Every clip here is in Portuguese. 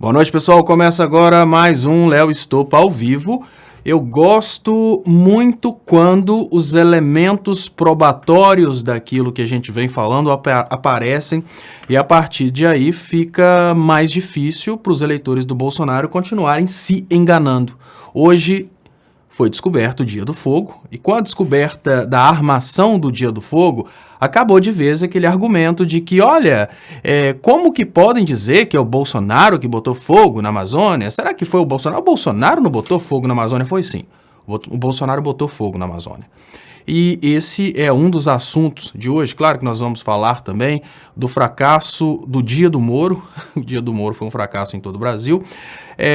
Boa noite, pessoal. Começa agora mais um Léo Stoppa ao vivo. Eu gosto muito quando os elementos probatórios daquilo que a gente vem falando aparecem e a partir de aí fica mais difícil para os eleitores do Bolsonaro continuarem se enganando. Hoje foi descoberto o Dia do Fogo e com a descoberta da armação do Dia do Fogo, acabou de vez aquele argumento de que, olha, como que podem dizer que é o Bolsonaro que botou fogo na Amazônia? Será que foi o Bolsonaro? O Bolsonaro não botou fogo na Amazônia? Foi sim. O Bolsonaro botou fogo na Amazônia. E esse é um dos assuntos de hoje. Claro que nós vamos falar também do fracasso do Dia do Moro. O Dia do Moro foi um fracasso em todo o Brasil.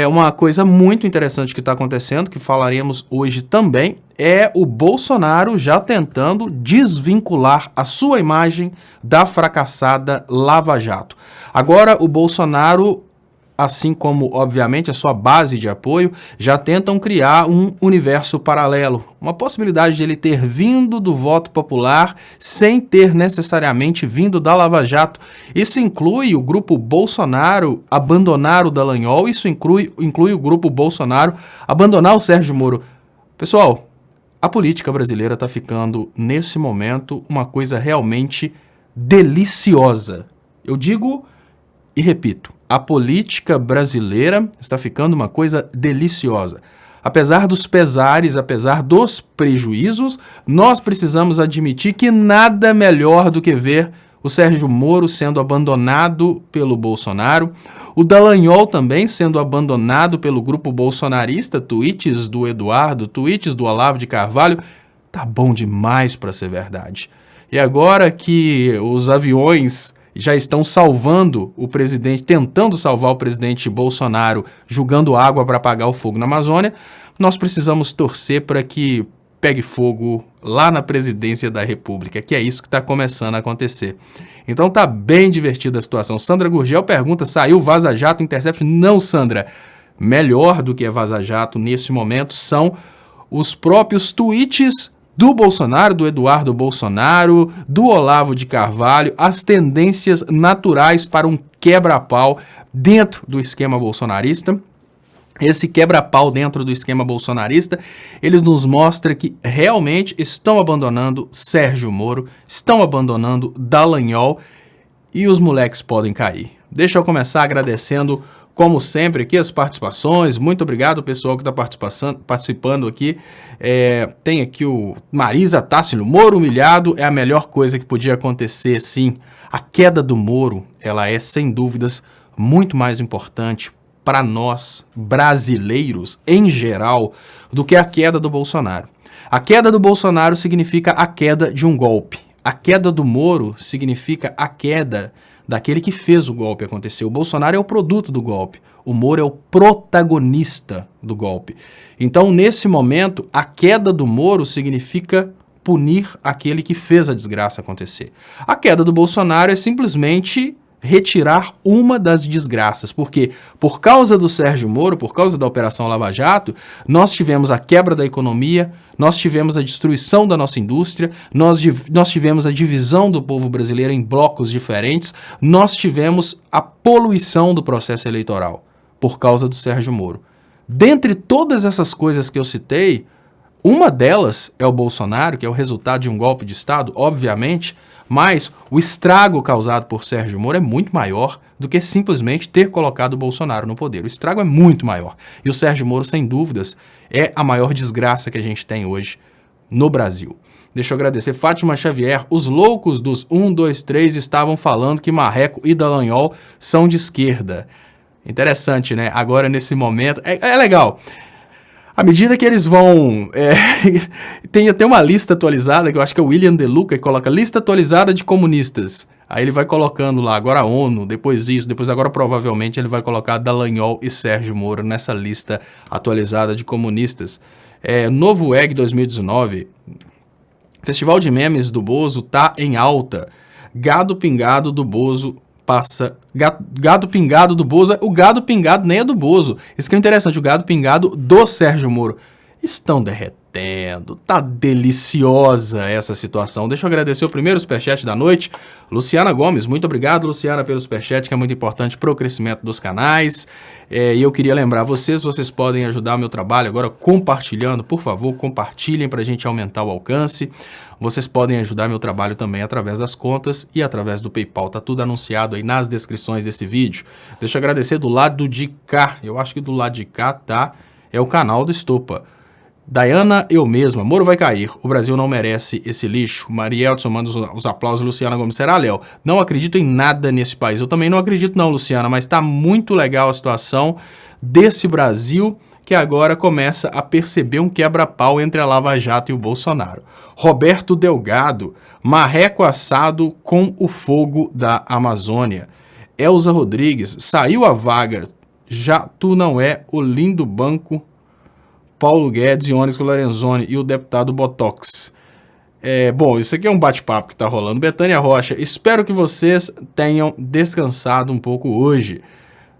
Uma coisa muito interessante que está acontecendo, que falaremos hoje também, é o Bolsonaro já tentando desvincular a sua imagem da fracassada Lava Jato. Agora o Bolsonaro, assim como, obviamente, a sua base de apoio, já tentam criar um universo paralelo. Uma possibilidade de ele ter vindo do voto popular sem ter necessariamente vindo da Lava Jato. Isso inclui o grupo Bolsonaro abandonar o Dallagnol, isso inclui o grupo Bolsonaro abandonar o Sérgio Moro. Pessoal, a política brasileira está ficando, nesse momento, uma coisa realmente deliciosa. Eu digo e repito, a política brasileira está ficando uma coisa deliciosa. Apesar dos pesares, apesar dos prejuízos, nós precisamos admitir que nada melhor do que ver o Sérgio Moro sendo abandonado pelo Bolsonaro, o Dallagnol também sendo abandonado pelo grupo bolsonarista, tweets do Eduardo, tweets do Olavo de Carvalho. Tá bom demais para ser verdade. E agora que os aviões já estão salvando o presidente, tentando salvar o presidente Bolsonaro, jogando água para apagar o fogo na Amazônia, nós precisamos torcer para que pegue fogo lá na presidência da República, que é isso que está começando a acontecer. Então tá bem divertida a situação. Sandra Gurgel pergunta, saiu Vaza Jato Intercept? Não, Sandra. Melhor do que a Vaza Jato nesse momento são os próprios tweets do Bolsonaro, do Eduardo Bolsonaro, do Olavo de Carvalho, as tendências naturais para um quebra-pau dentro do esquema bolsonarista. Esse quebra-pau dentro do esquema bolsonarista, eles nos mostram que realmente estão abandonando Sérgio Moro, estão abandonando Dallagnol e os moleques podem cair. Deixa eu começar agradecendo, como sempre, aqui as participações. Muito obrigado, pessoal que está participando aqui. Tem aqui o Marisa Tássilo. Moro humilhado é a melhor coisa que podia acontecer, sim. A queda do Moro, ela é, sem dúvidas, muito mais importante para nós, brasileiros, em geral, do que a queda do Bolsonaro. A queda do Bolsonaro significa a queda de um golpe. A queda do Moro significa a queda daquele que fez o golpe acontecer. O Bolsonaro é o produto do golpe. O Moro é o protagonista do golpe. Então, nesse momento, a queda do Moro significa punir aquele que fez a desgraça acontecer. A queda do Bolsonaro é simplesmente retirar uma das desgraças, porque por causa do Sérgio Moro, por causa da Operação Lava Jato, nós tivemos a quebra da economia, nós tivemos a destruição da nossa indústria, nós tivemos a divisão do povo brasileiro em blocos diferentes, nós tivemos a poluição do processo eleitoral, por causa do Sérgio Moro. Dentre todas essas coisas que eu citei, uma delas é o Bolsonaro, que é o resultado de um golpe de Estado, obviamente, mas o estrago causado por Sérgio Moro é muito maior do que simplesmente ter colocado o Bolsonaro no poder. O estrago é muito maior. E o Sérgio Moro, sem dúvidas, é a maior desgraça que a gente tem hoje no Brasil. Deixa eu agradecer. Fátima Xavier, os loucos dos 1, 2, 3 estavam falando que Marreco e Dallagnol são de esquerda. Interessante, né? Agora, nesse momento, é legal. À medida que eles vão... tem até uma lista atualizada, que eu acho que é o William De Luca, que coloca lista atualizada de comunistas. Aí ele vai colocando lá, agora a ONU, depois isso, depois agora provavelmente ele vai colocar Dallagnol e Sérgio Moro nessa lista atualizada de comunistas. Novo EG 2019, Festival de Memes do Bozo tá em alta. Gado pingado do Bozo passa... Gado pingado do Bozo, o gado pingado nem é do Bozo. Isso que é interessante, o gado pingado do Sérgio Moro. Estão derretendo derretendo. Tá deliciosa essa situação. Deixa eu agradecer o primeiro superchat da noite. Luciana Gomes, muito obrigado, Luciana, pelo superchat, que é muito importante para o crescimento dos canais. E eu queria lembrar vocês podem ajudar o meu trabalho agora compartilhando. Por favor, compartilhem para a gente aumentar o alcance. Vocês podem ajudar meu trabalho também através das contas e através do PayPal. Tá tudo anunciado aí nas descrições desse vídeo. Deixa eu agradecer do lado de cá. Eu acho que do lado de cá é o canal do Estopa. Dayana, eu mesma. Moro vai cair. O Brasil não merece esse lixo. Marielson manda os aplausos. Luciana Gomes, será, Léo? Não acredito em nada nesse país. Eu também não acredito não, Luciana, mas tá muito legal a situação desse Brasil que agora começa a perceber um quebra-pau entre a Lava Jato e o Bolsonaro. Roberto Delgado, marreco assado com o fogo da Amazônia. Elza Rodrigues, saiu a vaga, já tu não é o lindo banco Paulo Guedes, Onyx Lorenzoni e o deputado Botox. Bom, isso aqui é um bate-papo que está rolando. Betânia Rocha, espero que vocês tenham descansado um pouco hoje.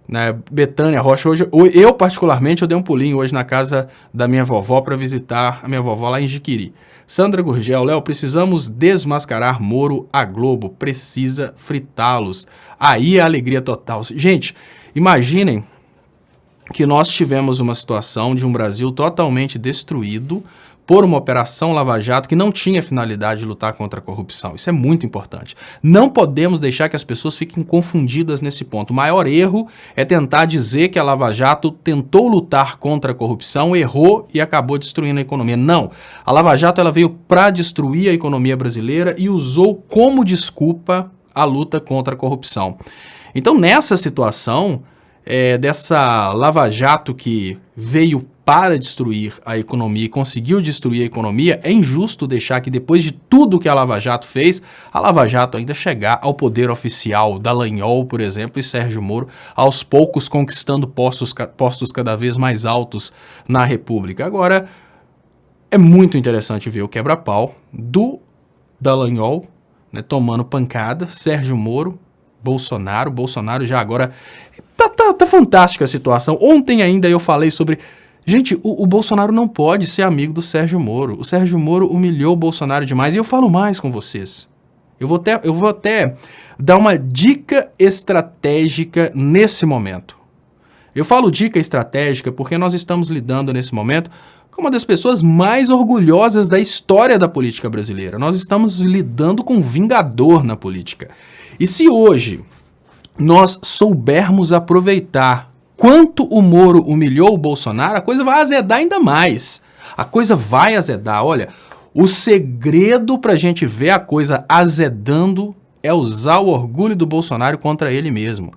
Né? Betânia Rocha, hoje, eu particularmente, eu dei um pulinho hoje na casa da minha vovó para visitar a minha vovó lá em Jiquiri. Sandra Gurgel, Léo, precisamos desmascarar Moro a Globo, precisa fritá-los. Aí é alegria total. Gente, imaginem que nós tivemos uma situação de um Brasil totalmente destruído por uma operação Lava Jato que não tinha finalidade de lutar contra a corrupção. Isso é muito importante. Não podemos deixar que as pessoas fiquem confundidas nesse ponto. O maior erro é tentar dizer que a Lava Jato tentou lutar contra a corrupção, errou e acabou destruindo a economia. Não. A Lava Jato ela veio para destruir a economia brasileira e usou como desculpa a luta contra a corrupção. Então, nessa situação dessa Lava Jato que veio para destruir a economia e conseguiu destruir a economia, é injusto deixar que depois de tudo que a Lava Jato fez, a Lava Jato ainda chegar ao poder oficial, Dallagnol, por exemplo, e Sérgio Moro, aos poucos conquistando postos cada vez mais altos na República. Agora, é muito interessante ver o quebra-pau do Dallagnol, né, tomando pancada, Sérgio Moro, Bolsonaro já agora... Tá fantástica a situação. Ontem ainda eu falei sobre... Gente, o Bolsonaro não pode ser amigo do Sérgio Moro. O Sérgio Moro humilhou o Bolsonaro demais. E eu falo mais com vocês. Eu vou até dar uma dica estratégica nesse momento. Eu falo dica estratégica porque nós estamos lidando nesse momento com uma das pessoas mais orgulhosas da história da política brasileira. Nós estamos lidando com um vingador na política. E se hoje nós soubermos aproveitar quanto o Moro humilhou o Bolsonaro, a coisa vai azedar ainda mais. A coisa vai azedar. Olha, o segredo para a gente ver a coisa azedando é usar o orgulho do Bolsonaro contra ele mesmo.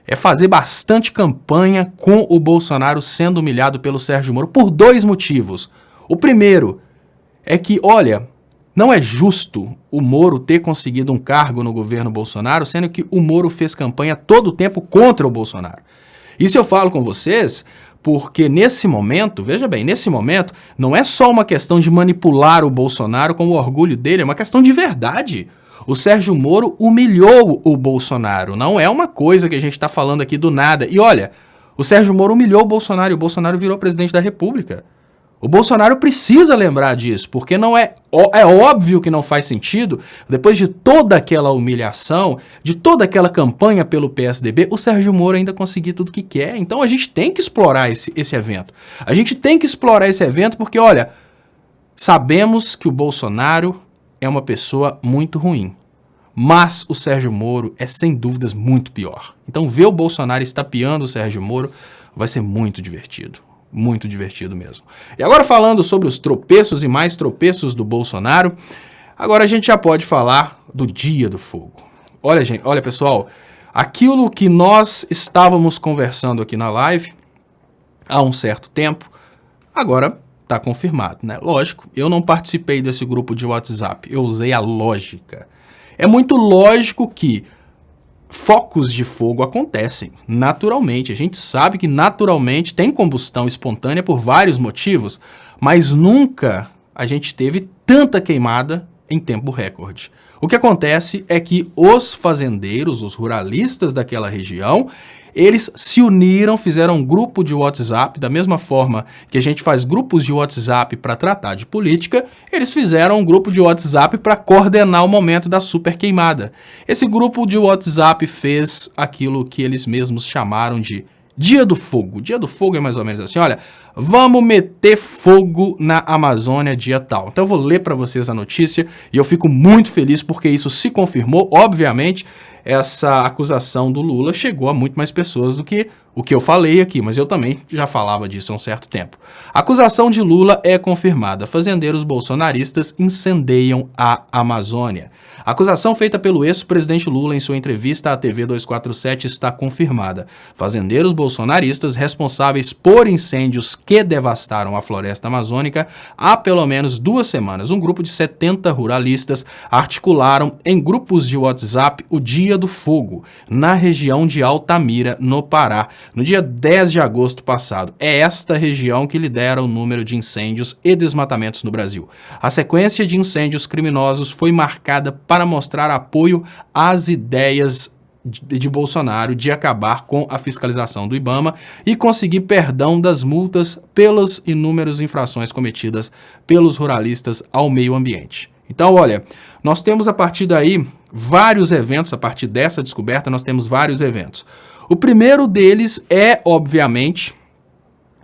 É fazer bastante campanha com o Bolsonaro sendo humilhado pelo Sérgio Moro por dois motivos. O primeiro é que, olha, não é justo o Moro ter conseguido um cargo no governo Bolsonaro, sendo que o Moro fez campanha todo o tempo contra o Bolsonaro. Isso eu falo com vocês porque nesse momento, veja bem, nesse momento não é só uma questão de manipular o Bolsonaro com o orgulho dele, é uma questão de verdade. O Sérgio Moro humilhou o Bolsonaro, não é uma coisa que a gente está falando aqui do nada. E olha, o Sérgio Moro humilhou o Bolsonaro e o Bolsonaro virou presidente da República. O Bolsonaro precisa lembrar disso, porque não é óbvio que não faz sentido, depois de toda aquela humilhação, de toda aquela campanha pelo PSDB, o Sérgio Moro ainda conseguir tudo o que quer. Então a gente tem que explorar esse evento. A gente tem que explorar esse evento porque, olha, sabemos que o Bolsonaro é uma pessoa muito ruim, mas o Sérgio Moro é sem dúvidas muito pior. Então ver o Bolsonaro estapeando o Sérgio Moro vai ser muito divertido. Muito divertido mesmo. E agora falando sobre os tropeços e mais tropeços do Bolsonaro, agora a gente já pode falar do Dia do Fogo. Olha, gente, olha pessoal, aquilo que nós estávamos conversando aqui na live há um certo tempo, agora está confirmado, né? Lógico, eu não participei desse grupo de WhatsApp, eu usei a lógica. É muito lógico que focos de fogo acontecem naturalmente. A gente sabe que naturalmente tem combustão espontânea por vários motivos, mas nunca a gente teve tanta queimada em tempo recorde. O que acontece é que os fazendeiros, os ruralistas daquela região, eles se uniram, fizeram um grupo de WhatsApp, da mesma forma que a gente faz grupos de WhatsApp para tratar de política, eles fizeram um grupo de WhatsApp para coordenar o momento da super queimada. Esse grupo de WhatsApp fez aquilo que eles mesmos chamaram de Dia do Fogo. Dia do Fogo é mais ou menos assim, olha, vamos meter fogo na Amazônia dia tal. Então eu vou ler para vocês a notícia e eu fico muito feliz porque isso se confirmou. Obviamente, essa acusação do Lula chegou a muito mais pessoas do que o que eu falei aqui, mas eu também já falava disso há um certo tempo. A acusação de Lula é confirmada. Fazendeiros bolsonaristas incendeiam a Amazônia. A acusação feita pelo ex-presidente Lula em sua entrevista à TV 247 está confirmada. Fazendeiros bolsonaristas responsáveis por incêndios que devastaram a floresta amazônica há pelo menos 2 semanas. Um grupo de 70 ruralistas articularam em grupos de WhatsApp o Dia do Fogo, na região de Altamira, no Pará, no dia 10 de agosto passado. É esta região que lidera o número de incêndios e desmatamentos no Brasil. A sequência de incêndios criminosos foi marcada para mostrar apoio às ideias de Bolsonaro de acabar com a fiscalização do IBAMA e conseguir perdão das multas pelas inúmeras infrações cometidas pelos ruralistas ao meio ambiente. Então, olha, nós temos a partir daí vários eventos, a partir dessa descoberta nós temos vários eventos. O primeiro deles é, obviamente,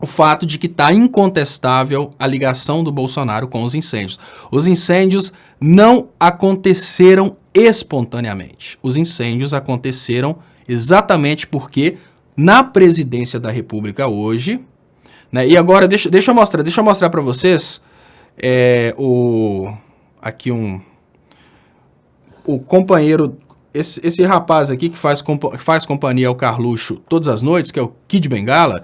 o fato de que está incontestável a ligação do Bolsonaro com os incêndios. Os incêndios não aconteceram espontaneamente. Os incêndios aconteceram exatamente porque na presidência da República hoje, né, e agora deixa eu mostrar para vocês o companheiro, esse rapaz aqui que faz companhia ao Carluxo todas as noites, que é o Kid Bengala.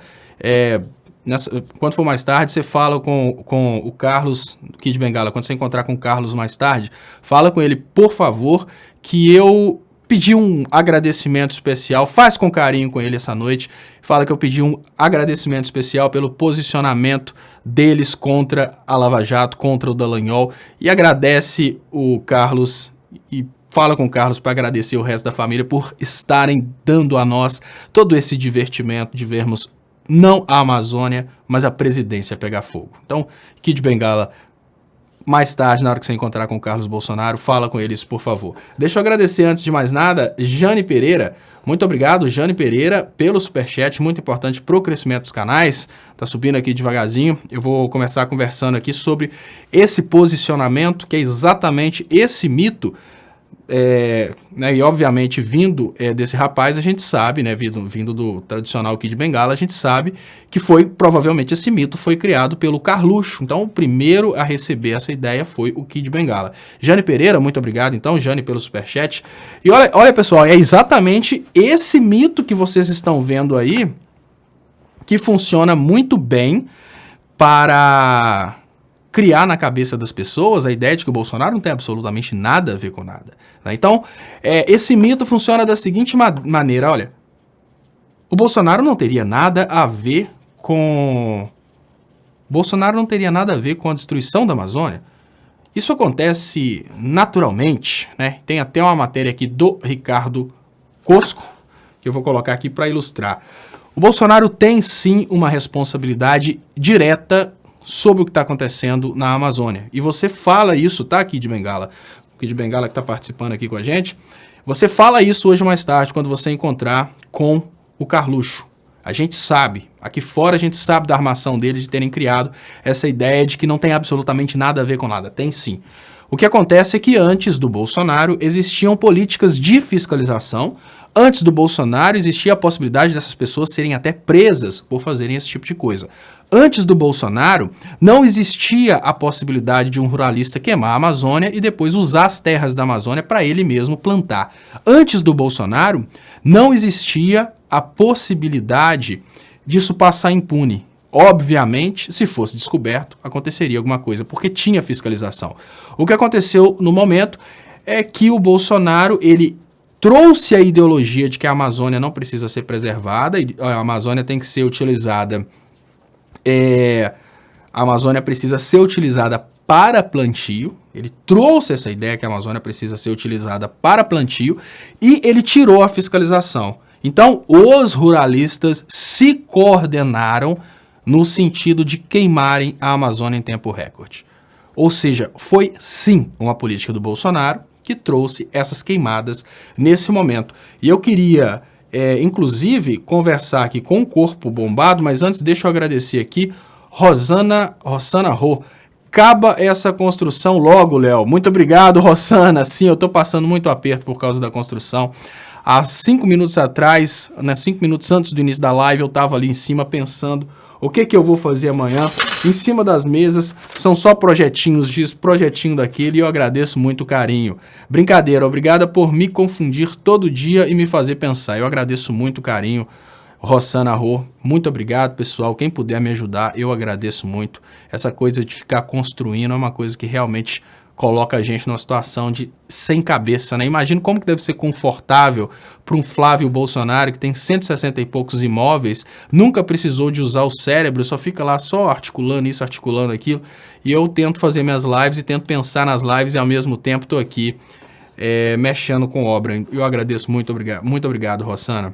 Quando for mais tarde, você fala com o Carlos, Kid Bengala, quando você encontrar com o Carlos mais tarde, fala com ele, por favor, que eu pedi um agradecimento especial, faz com carinho com ele essa noite, fala que eu pedi um agradecimento especial pelo posicionamento deles contra a Lava Jato, contra o Dallagnol, e agradece o Carlos e fala com o Carlos para agradecer o resto da família por estarem dando a nós todo esse divertimento de vermos não a Amazônia, mas a presidência pegar fogo. Então, Kid Bengala, mais tarde, na hora que você encontrar com o Carlos Bolsonaro, fala com eles, por favor. Deixa eu agradecer, antes de mais nada, Jane Pereira. Muito obrigado, Jane Pereira, pelo superchat, muito importante para o crescimento dos canais. Tá subindo aqui devagarzinho. Eu vou começar conversando aqui sobre esse posicionamento, que é exatamente esse mito. E obviamente vindo desse rapaz, a gente sabe, né, vindo do tradicional Kid Bengala, a gente sabe que provavelmente esse mito foi criado pelo Carluxo. Então o primeiro a receber essa ideia foi o Kid Bengala. Jane Pereira, muito obrigado então, Jane, pelo superchat. E olha pessoal, é exatamente esse mito que vocês estão vendo aí que funciona muito bem para criar na cabeça das pessoas a ideia de que o Bolsonaro não tem absolutamente nada a ver com nada. Então, esse mito funciona da seguinte maneira, olha, o Bolsonaro não teria nada a ver com... Bolsonaro não teria nada a ver com a destruição da Amazônia. Isso acontece naturalmente, né? Tem até uma matéria aqui do Ricardo Cosco, que eu vou colocar aqui para ilustrar. O Bolsonaro tem sim uma responsabilidade direta sobre o que está acontecendo na Amazônia. E você fala isso, tá, Kid Bengala? O Kid Bengala que está participando aqui com a gente. Você fala isso hoje mais tarde, quando você encontrar com o Carluxo. A gente sabe, aqui fora a gente sabe da armação deles de terem criado essa ideia de que não tem absolutamente nada a ver com nada. Tem sim. O que acontece é que antes do Bolsonaro existiam políticas de fiscalização. Antes do Bolsonaro existia a possibilidade dessas pessoas serem até presas por fazerem esse tipo de coisa. Antes do Bolsonaro não existia a possibilidade de um ruralista queimar a Amazônia e depois usar as terras da Amazônia para ele mesmo plantar. Antes do Bolsonaro não existia a possibilidade disso passar impune. Obviamente, se fosse descoberto, aconteceria alguma coisa, porque tinha fiscalização. O que aconteceu no momento é que o Bolsonaro, ele trouxe a ideologia de que a Amazônia não precisa ser preservada, a Amazônia tem que ser utilizada, a Amazônia precisa ser utilizada para plantio. Ele trouxe essa ideia que a Amazônia precisa ser utilizada para plantio e ele tirou a fiscalização. Então, os ruralistas se coordenaram no sentido de queimarem a Amazônia em tempo recorde. Ou seja, foi sim uma política do Bolsonaro que trouxe essas queimadas nesse momento. E eu queria, inclusive, conversar aqui com o Corpo Bombado, mas antes deixa eu agradecer aqui, Rossana Rô. Acaba essa construção logo, Léo. Muito obrigado, Rossana. Sim, eu estou passando muito aperto por causa da construção. Há 5 minutos atrás, 5 minutos antes do início da live, eu estava ali em cima pensando o que eu vou fazer amanhã. Em cima das mesas são só projetinhos disso, projetinho daquele, e eu agradeço muito o carinho. Brincadeira, obrigada por me confundir todo dia e me fazer pensar. Eu agradeço muito o carinho. Rossana Rô, muito obrigado, pessoal. Quem puder me ajudar, eu agradeço muito. Essa coisa de ficar construindo é uma coisa que realmente coloca a gente numa situação de sem cabeça, né? Imagina como que deve ser confortável para um Flávio Bolsonaro que tem 160 e poucos imóveis, nunca precisou de usar o cérebro, só fica lá só articulando isso, articulando aquilo. E eu tento fazer minhas lives e tento pensar nas lives e ao mesmo tempo estou aqui mexendo com obra. Eu agradeço muito obrigado, Rossana.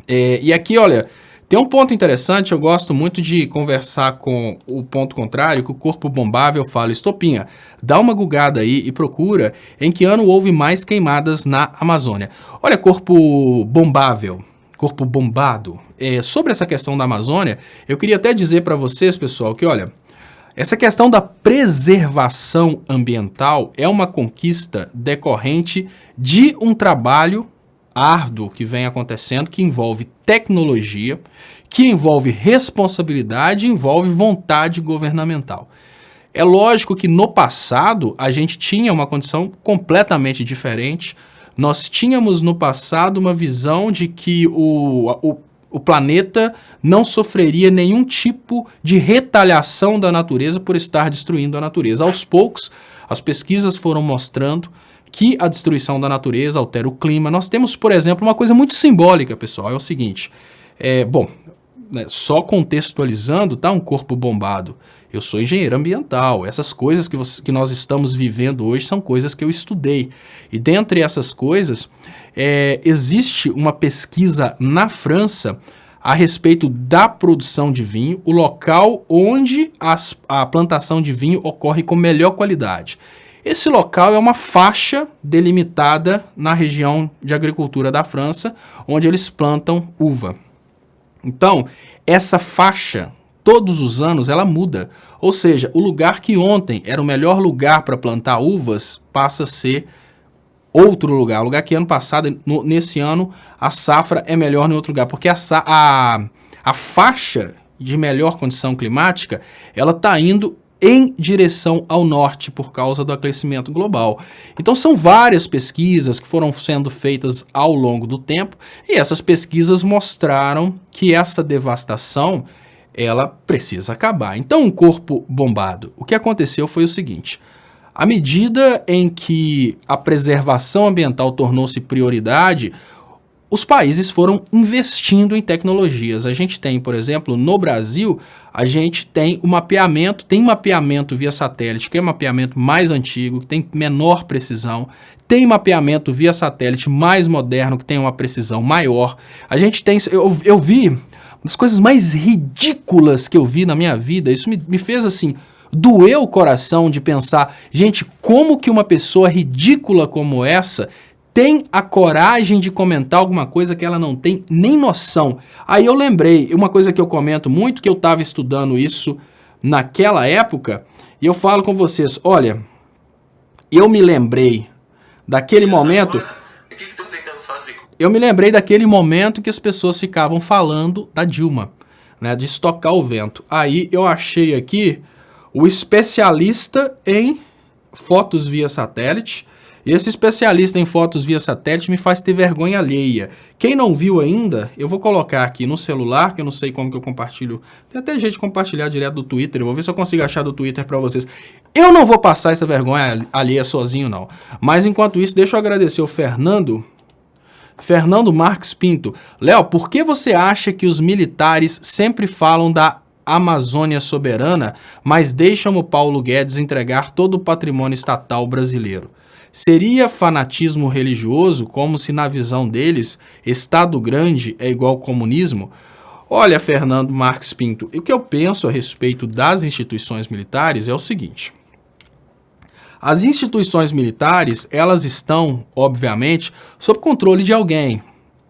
E aqui, olha, tem um ponto interessante, eu gosto muito de conversar com o ponto contrário, que o Corpo Bombável fala, Estopinha, dá uma gugada aí e procura em que ano houve mais queimadas na Amazônia. Olha, Corpo Bombável, Corpo Bombado, sobre essa questão da Amazônia, eu queria até dizer para vocês, pessoal, que olha, essa questão da preservação ambiental é uma conquista decorrente de um trabalho árduo que vem acontecendo, que envolve tecnologia, que envolve responsabilidade, envolve vontade governamental. É lógico que no passado a gente tinha uma condição completamente diferente. Nós tínhamos no passado uma visão de que o planeta não sofreria nenhum tipo de retaliação da natureza por estar destruindo a natureza. Aos poucos, as pesquisas foram mostrando que a destruição da natureza altera o clima. Nós temos, por exemplo, uma coisa muito simbólica, pessoal, é o seguinte, só contextualizando, tá? Um corpo bombado. Eu sou engenheiro ambiental, essas coisas que nós estamos vivendo hoje são coisas que eu estudei. E dentre essas coisas, existe uma pesquisa na França a respeito da produção de vinho, o local onde a plantação de vinho ocorre com melhor qualidade. Esse local é uma faixa delimitada na região de agricultura da França, onde eles plantam uva. Então, essa faixa, todos os anos, ela muda. Ou seja, o lugar que ontem era o melhor lugar para plantar uvas, passa a ser outro lugar. O lugar que ano passado, nesse ano, a safra é melhor em outro lugar. Porque a faixa de melhor condição climática, ela está indo em direção ao norte por causa do aquecimento global. Então são várias pesquisas que foram sendo feitas ao longo do tempo e essas pesquisas mostraram que essa devastação ela precisa acabar. Então um corpo bombado, o que aconteceu foi o seguinte, à medida em que a preservação ambiental tornou-se prioridade, os países foram investindo em tecnologias. A gente tem, por exemplo, no Brasil, a gente tem o mapeamento, tem mapeamento via satélite, que é o mapeamento mais antigo, que tem menor precisão, tem mapeamento via satélite mais moderno, que tem uma precisão maior. A gente tem, eu vi, uma das coisas mais ridículas que eu vi na minha vida, isso me fez assim, doeu o coração de pensar, gente, como que uma pessoa ridícula como essa tem a coragem de comentar alguma coisa que ela não tem nem noção. Aí eu lembrei, uma coisa que eu comento muito, que eu estava estudando isso naquela época, e eu falo com vocês, olha, eu me lembrei daquele momento... O que estão tentando fazer? Eu me lembrei daquele momento que as pessoas ficavam falando da Dilma, né, de estocar o vento. Aí eu achei aqui o especialista em fotos via satélite. E esse especialista em fotos via satélite me faz ter vergonha alheia. Quem não viu ainda, eu vou colocar aqui no celular, que eu não sei como que eu compartilho. Tem até jeito de compartilhar direto do Twitter. Eu vou ver se eu consigo achar do Twitter para vocês. Eu não vou passar essa vergonha alheia sozinho, não. Mas enquanto isso, deixa eu agradecer o Fernando Marques Pinto. Léo, por que você acha que os militares sempre falam da Amazônia soberana, mas deixam o Paulo Guedes entregar todo o patrimônio estatal brasileiro. Seria fanatismo religioso, como se na visão deles, Estado grande é igual comunismo? Olha, Fernando Marques Pinto, o que eu penso a respeito das instituições militares é o seguinte. As instituições militares, elas estão, obviamente, sob controle de alguém.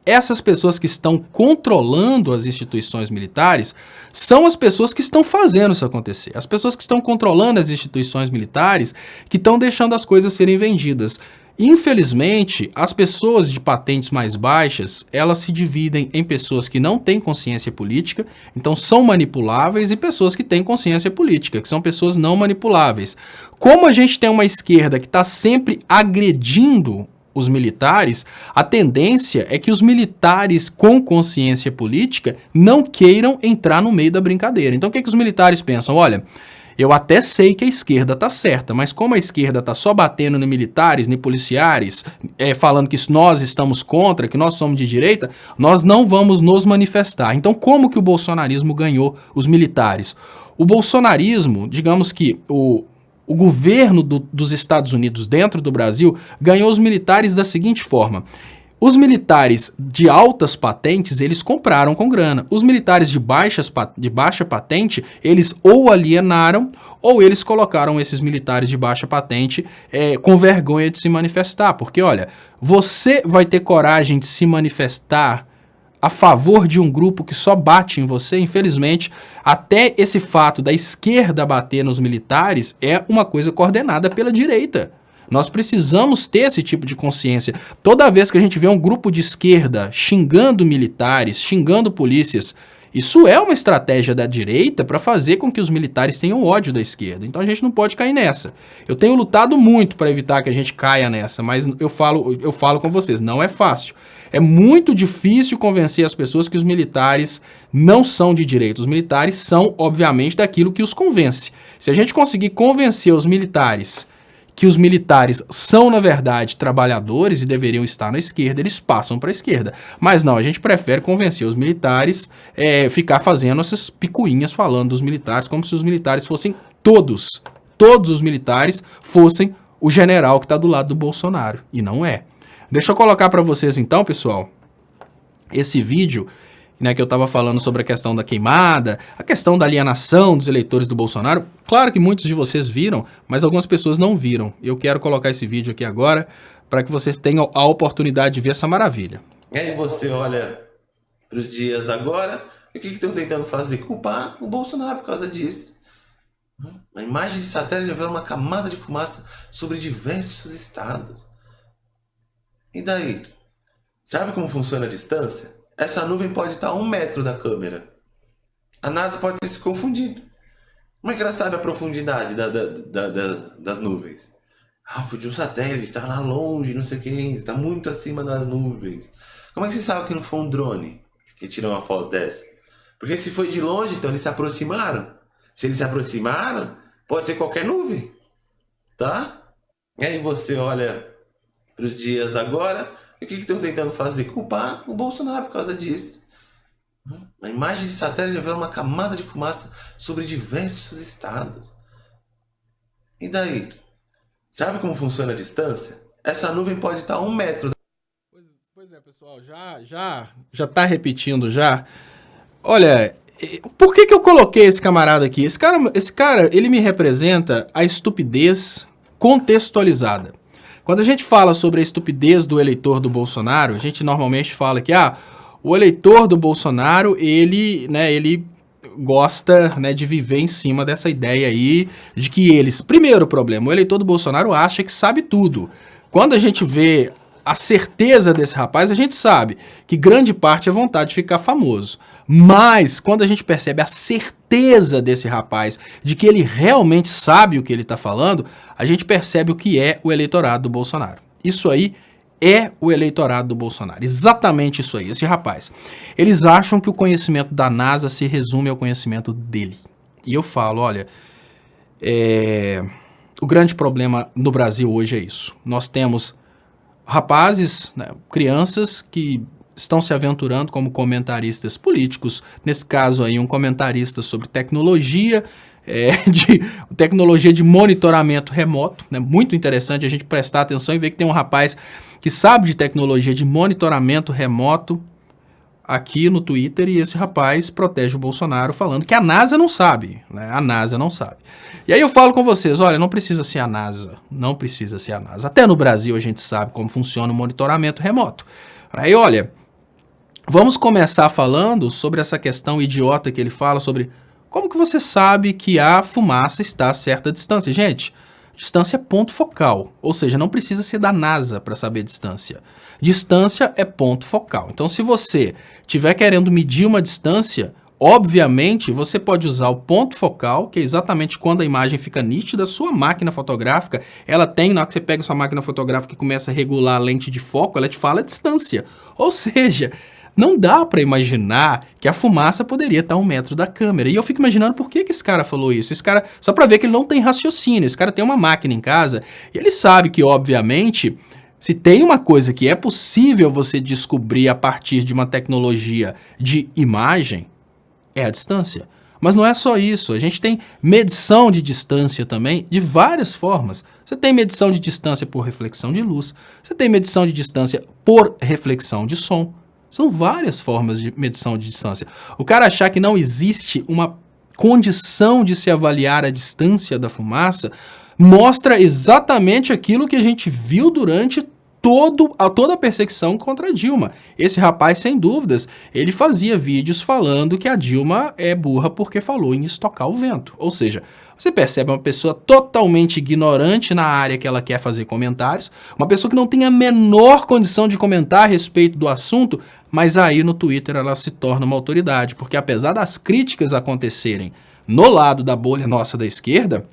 Essas pessoas que estão controlando as instituições militares são as pessoas que estão fazendo isso acontecer. As pessoas que estão controlando as instituições militares que estão deixando as coisas serem vendidas. Infelizmente, as pessoas de patentes mais baixas, elas se dividem em pessoas que não têm consciência política, então são manipuláveis, e pessoas que têm consciência política, que são pessoas não manipuláveis. Como a gente tem uma esquerda que está sempre agredindo os militares, a tendência é que os militares com consciência política não queiram entrar no meio da brincadeira. Então o que os militares pensam? Olha, eu até sei que a esquerda tá certa, mas como a esquerda tá só batendo em militares, em policiais, falando que nós estamos contra, que nós somos de direita, nós não vamos nos manifestar. Então como que o bolsonarismo ganhou os militares? O bolsonarismo, digamos que o governo dos Estados Unidos dentro do Brasil ganhou os militares da seguinte forma. Os militares de altas patentes, eles compraram com grana. Os militares de baixa patente, eles ou alienaram ou eles colocaram esses militares de baixa patente com vergonha de se manifestar. Porque, olha, você vai ter coragem de se manifestar a favor de um grupo que só bate em você? Infelizmente, até esse fato da esquerda bater nos militares é uma coisa coordenada pela direita. Nós precisamos ter esse tipo de consciência. Toda vez que a gente vê um grupo de esquerda xingando militares, xingando polícias, isso é uma estratégia da direita para fazer com que os militares tenham ódio da esquerda. Então a gente não pode cair nessa. Eu tenho lutado muito para evitar que a gente caia nessa, mas eu falo com vocês, não é fácil. É muito difícil convencer as pessoas que os militares não são de direita. Os militares são, obviamente, daquilo que os convence. Se a gente conseguir convencer os militares que os militares são, na verdade, trabalhadores e deveriam estar na esquerda, eles passam para a esquerda. Mas não, a gente prefere convencer os militares, ficar fazendo essas picuinhas falando dos militares, como se os militares fossem todos os militares fossem o general que está do lado do Bolsonaro. E não é. Deixa eu colocar para vocês então, pessoal, esse vídeo, né, que eu estava falando sobre a questão da queimada, a questão da alienação dos eleitores do Bolsonaro. Claro que muitos de vocês viram, mas algumas pessoas não viram. Eu quero colocar esse vídeo aqui agora para que vocês tenham a oportunidade de ver essa maravilha. E aí você olha para os dias agora, e o que estão tentando fazer? Culpar o Bolsonaro por causa disso. A imagem de satélite revela uma camada de fumaça sobre diversos estados. E daí? Sabe como funciona a distância? Essa nuvem pode estar a 1 metro da câmera. A NASA pode ter se confundido. Como é que ela sabe a profundidade das nuvens? Foi de um satélite, está lá longe, não sei quem, está muito acima das nuvens. Como é que você sabe que não foi um drone que tirou uma foto dessa? Porque se foi de longe, então eles se aproximaram. Se eles se aproximaram, pode ser qualquer nuvem. Tá? E aí você olha para os dias agora, e o que estão tentando fazer? Culpar o Bolsonaro por causa disso. A imagem de satélite revela uma camada de fumaça sobre diversos estados. E daí? Sabe como funciona a distância? Essa nuvem pode estar a 1 metro. Pois é, pessoal, já tá repetindo já. Olha, por que eu coloquei esse camarada aqui? Esse cara, ele me representa a estupidez contextualizada. Quando a gente fala sobre a estupidez do eleitor do Bolsonaro, a gente normalmente fala que o eleitor do Bolsonaro, ele gosta, né, de viver em cima dessa ideia aí de que eles... Primeiro problema, o eleitor do Bolsonaro acha que sabe tudo. Quando a gente vê a certeza desse rapaz, a gente sabe que grande parte é vontade de ficar famoso. Mas quando a gente percebe a certeza desse rapaz de que ele realmente sabe o que ele está falando, a gente percebe o que é o eleitorado do Bolsonaro. Isso aí é o eleitorado do Bolsonaro. Exatamente isso aí, esse rapaz. Eles acham que o conhecimento da NASA se resume ao conhecimento dele. E eu falo, olha, o grande problema no Brasil hoje é isso. Nós temos rapazes, né, crianças que estão se aventurando como comentaristas políticos, nesse caso aí um comentarista sobre tecnologia, tecnologia de monitoramento remoto, né? Muito interessante a gente prestar atenção e ver que tem um rapaz que sabe de tecnologia de monitoramento remoto aqui no Twitter, e esse rapaz protege o Bolsonaro falando que a NASA não sabe, né? A NASA não sabe. E aí eu falo com vocês, olha, não precisa ser a NASA, não precisa ser a NASA. Até no Brasil a gente sabe como funciona o monitoramento remoto. Aí, olha, vamos começar falando sobre essa questão idiota que ele fala sobre como que você sabe que a fumaça está a certa distância. Gente, distância é ponto focal, ou seja, não precisa ser da NASA para saber distância. Distância é ponto focal. Então, se você estiver querendo medir uma distância, obviamente, você pode usar o ponto focal, que é exatamente quando a imagem fica nítida. Sua máquina fotográfica, ela tem, na hora que você pega sua máquina fotográfica e começa a regular a lente de foco, ela te fala a distância. Ou seja, não dá para imaginar que a fumaça poderia estar a 1 metro da câmera. E eu fico imaginando por que esse cara falou isso. Esse cara, só para ver que ele não tem raciocínio. Esse cara tem uma máquina em casa e ele sabe que, obviamente, se tem uma coisa que é possível você descobrir a partir de uma tecnologia de imagem, é a distância. Mas não é só isso. A gente tem medição de distância também de várias formas. Você tem medição de distância por reflexão de luz. Você tem medição de distância por reflexão de som. São várias formas de medição de distância. O cara achar que não existe uma condição de se avaliar a distância da fumaça mostra exatamente aquilo que a gente viu durante toda a perseguição contra a Dilma. Esse rapaz, sem dúvidas, ele fazia vídeos falando que a Dilma é burra porque falou em estocar o vento. Ou seja, você percebe uma pessoa totalmente ignorante na área que ela quer fazer comentários, uma pessoa que não tem a menor condição de comentar a respeito do assunto, mas aí no Twitter ela se torna uma autoridade, porque apesar das críticas acontecerem no lado da bolha nossa da esquerda,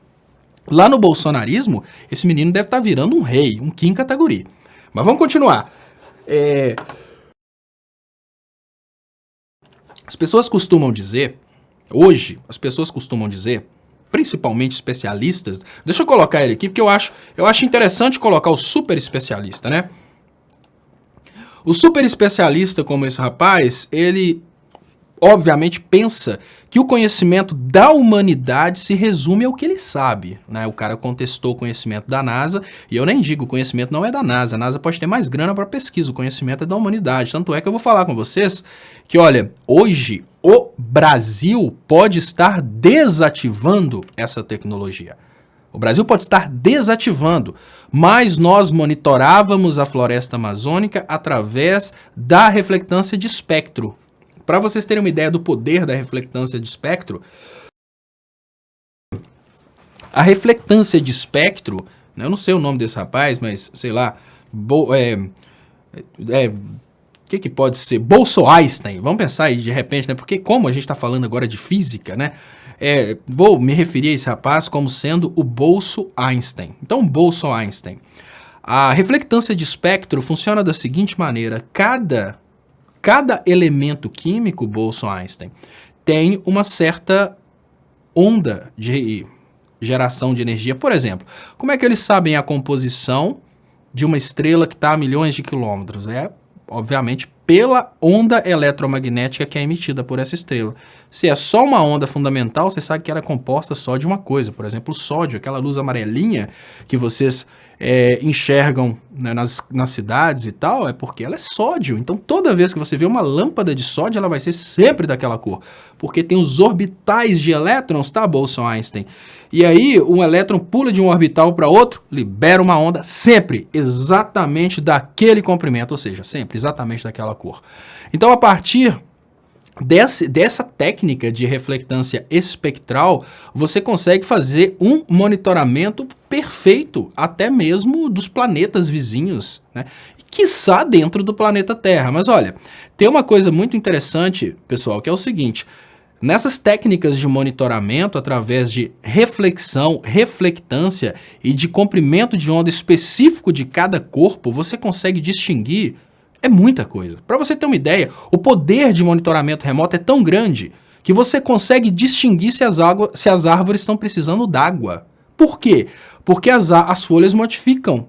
lá no bolsonarismo, esse menino deve estar virando um rei, um Kim Kataguiri. Mas vamos continuar. As pessoas costumam dizer, hoje, principalmente especialistas, deixa eu colocar ele aqui, porque eu acho interessante colocar o super especialista, né? O super especialista, como esse rapaz, ele obviamente pensa que o conhecimento da humanidade se resume ao que ele sabe, né? O cara contestou o conhecimento da NASA, e eu nem digo, o conhecimento não é da NASA, a NASA pode ter mais grana para pesquisa, o conhecimento é da humanidade. Tanto é que eu vou falar com vocês que, olha, hoje o Brasil pode estar desativando essa tecnologia. O Brasil pode estar desativando, mas nós monitorávamos a floresta amazônica através da reflectância de espectro. Para vocês terem uma ideia do poder da reflectância de espectro, a reflectância de espectro, né, eu não sei o nome desse rapaz, mas sei lá, que pode ser? Bolso-Einstein, vamos pensar aí de repente, né? Porque como a gente está falando agora de física, né? Vou me referir a esse rapaz como sendo o Bolso-Einstein. Então, Bolso-Einstein. A reflectância de espectro funciona da seguinte maneira: cada elemento químico, Bolso-Einstein, tem uma certa onda de geração de energia. Por exemplo, como é que eles sabem a composição de uma estrela que está a milhões de quilômetros? Obviamente, pela onda eletromagnética que é emitida por essa estrela. Se é só uma onda fundamental, você sabe que ela é composta só de uma coisa. Por exemplo, o sódio, aquela luz amarelinha que vocês enxergam, né, nas cidades e tal, é porque ela é sódio. Então, toda vez que você vê uma lâmpada de sódio, ela vai ser sempre daquela cor. Porque tem os orbitais de elétrons, tá, Bolso-Einstein? E aí, um elétron pula de um orbital para outro, libera uma onda sempre exatamente daquele comprimento, ou seja, sempre exatamente daquela cor. Então, a partir dessa técnica de reflectância espectral, você consegue fazer um monitoramento perfeito, até mesmo dos planetas vizinhos, né? E quiçá dentro do planeta Terra. Mas olha, tem uma coisa muito interessante, pessoal, que é o seguinte: nessas técnicas de monitoramento, através de reflexão, reflectância e de comprimento de onda específico de cada corpo, você consegue distinguir muita coisa. Para você ter uma ideia, o poder de monitoramento remoto é tão grande que você consegue distinguir se as árvores estão precisando d'água. Por quê? Porque as folhas modificam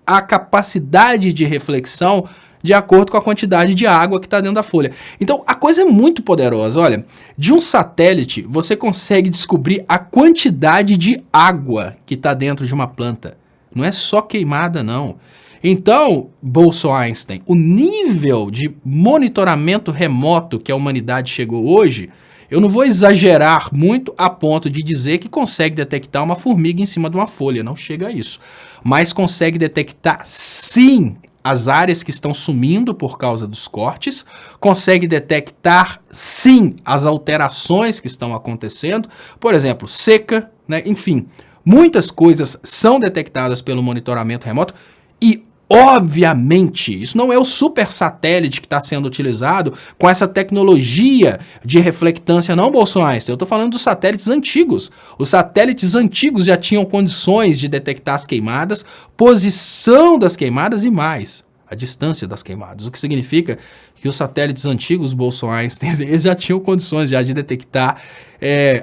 a capacidade de reflexão de acordo com a quantidade de água que está dentro da folha. Então, a coisa é muito poderosa. Olha, de um satélite, você consegue descobrir a quantidade de água que está dentro de uma planta. Não é só queimada, não. Então, Bolso-Einstein, o nível de monitoramento remoto que a humanidade chegou hoje, eu não vou exagerar muito a ponto de dizer que consegue detectar uma formiga em cima de uma folha, não chega a isso. Mas consegue detectar, sim, as áreas que estão sumindo por causa dos cortes, consegue detectar, sim, as alterações que estão acontecendo, por exemplo, seca, né? Enfim, muitas coisas são detectadas pelo monitoramento remoto e, obviamente, isso não é o super satélite que está sendo utilizado com essa tecnologia de reflectância, não, Bolso-Einstein. Eu estou falando dos satélites antigos. Os satélites antigos já tinham condições de detectar as queimadas, posição das queimadas e mais, a distância das queimadas. O que significa que os satélites antigos, Bolso-Einstein, eles já tinham condições já de detectar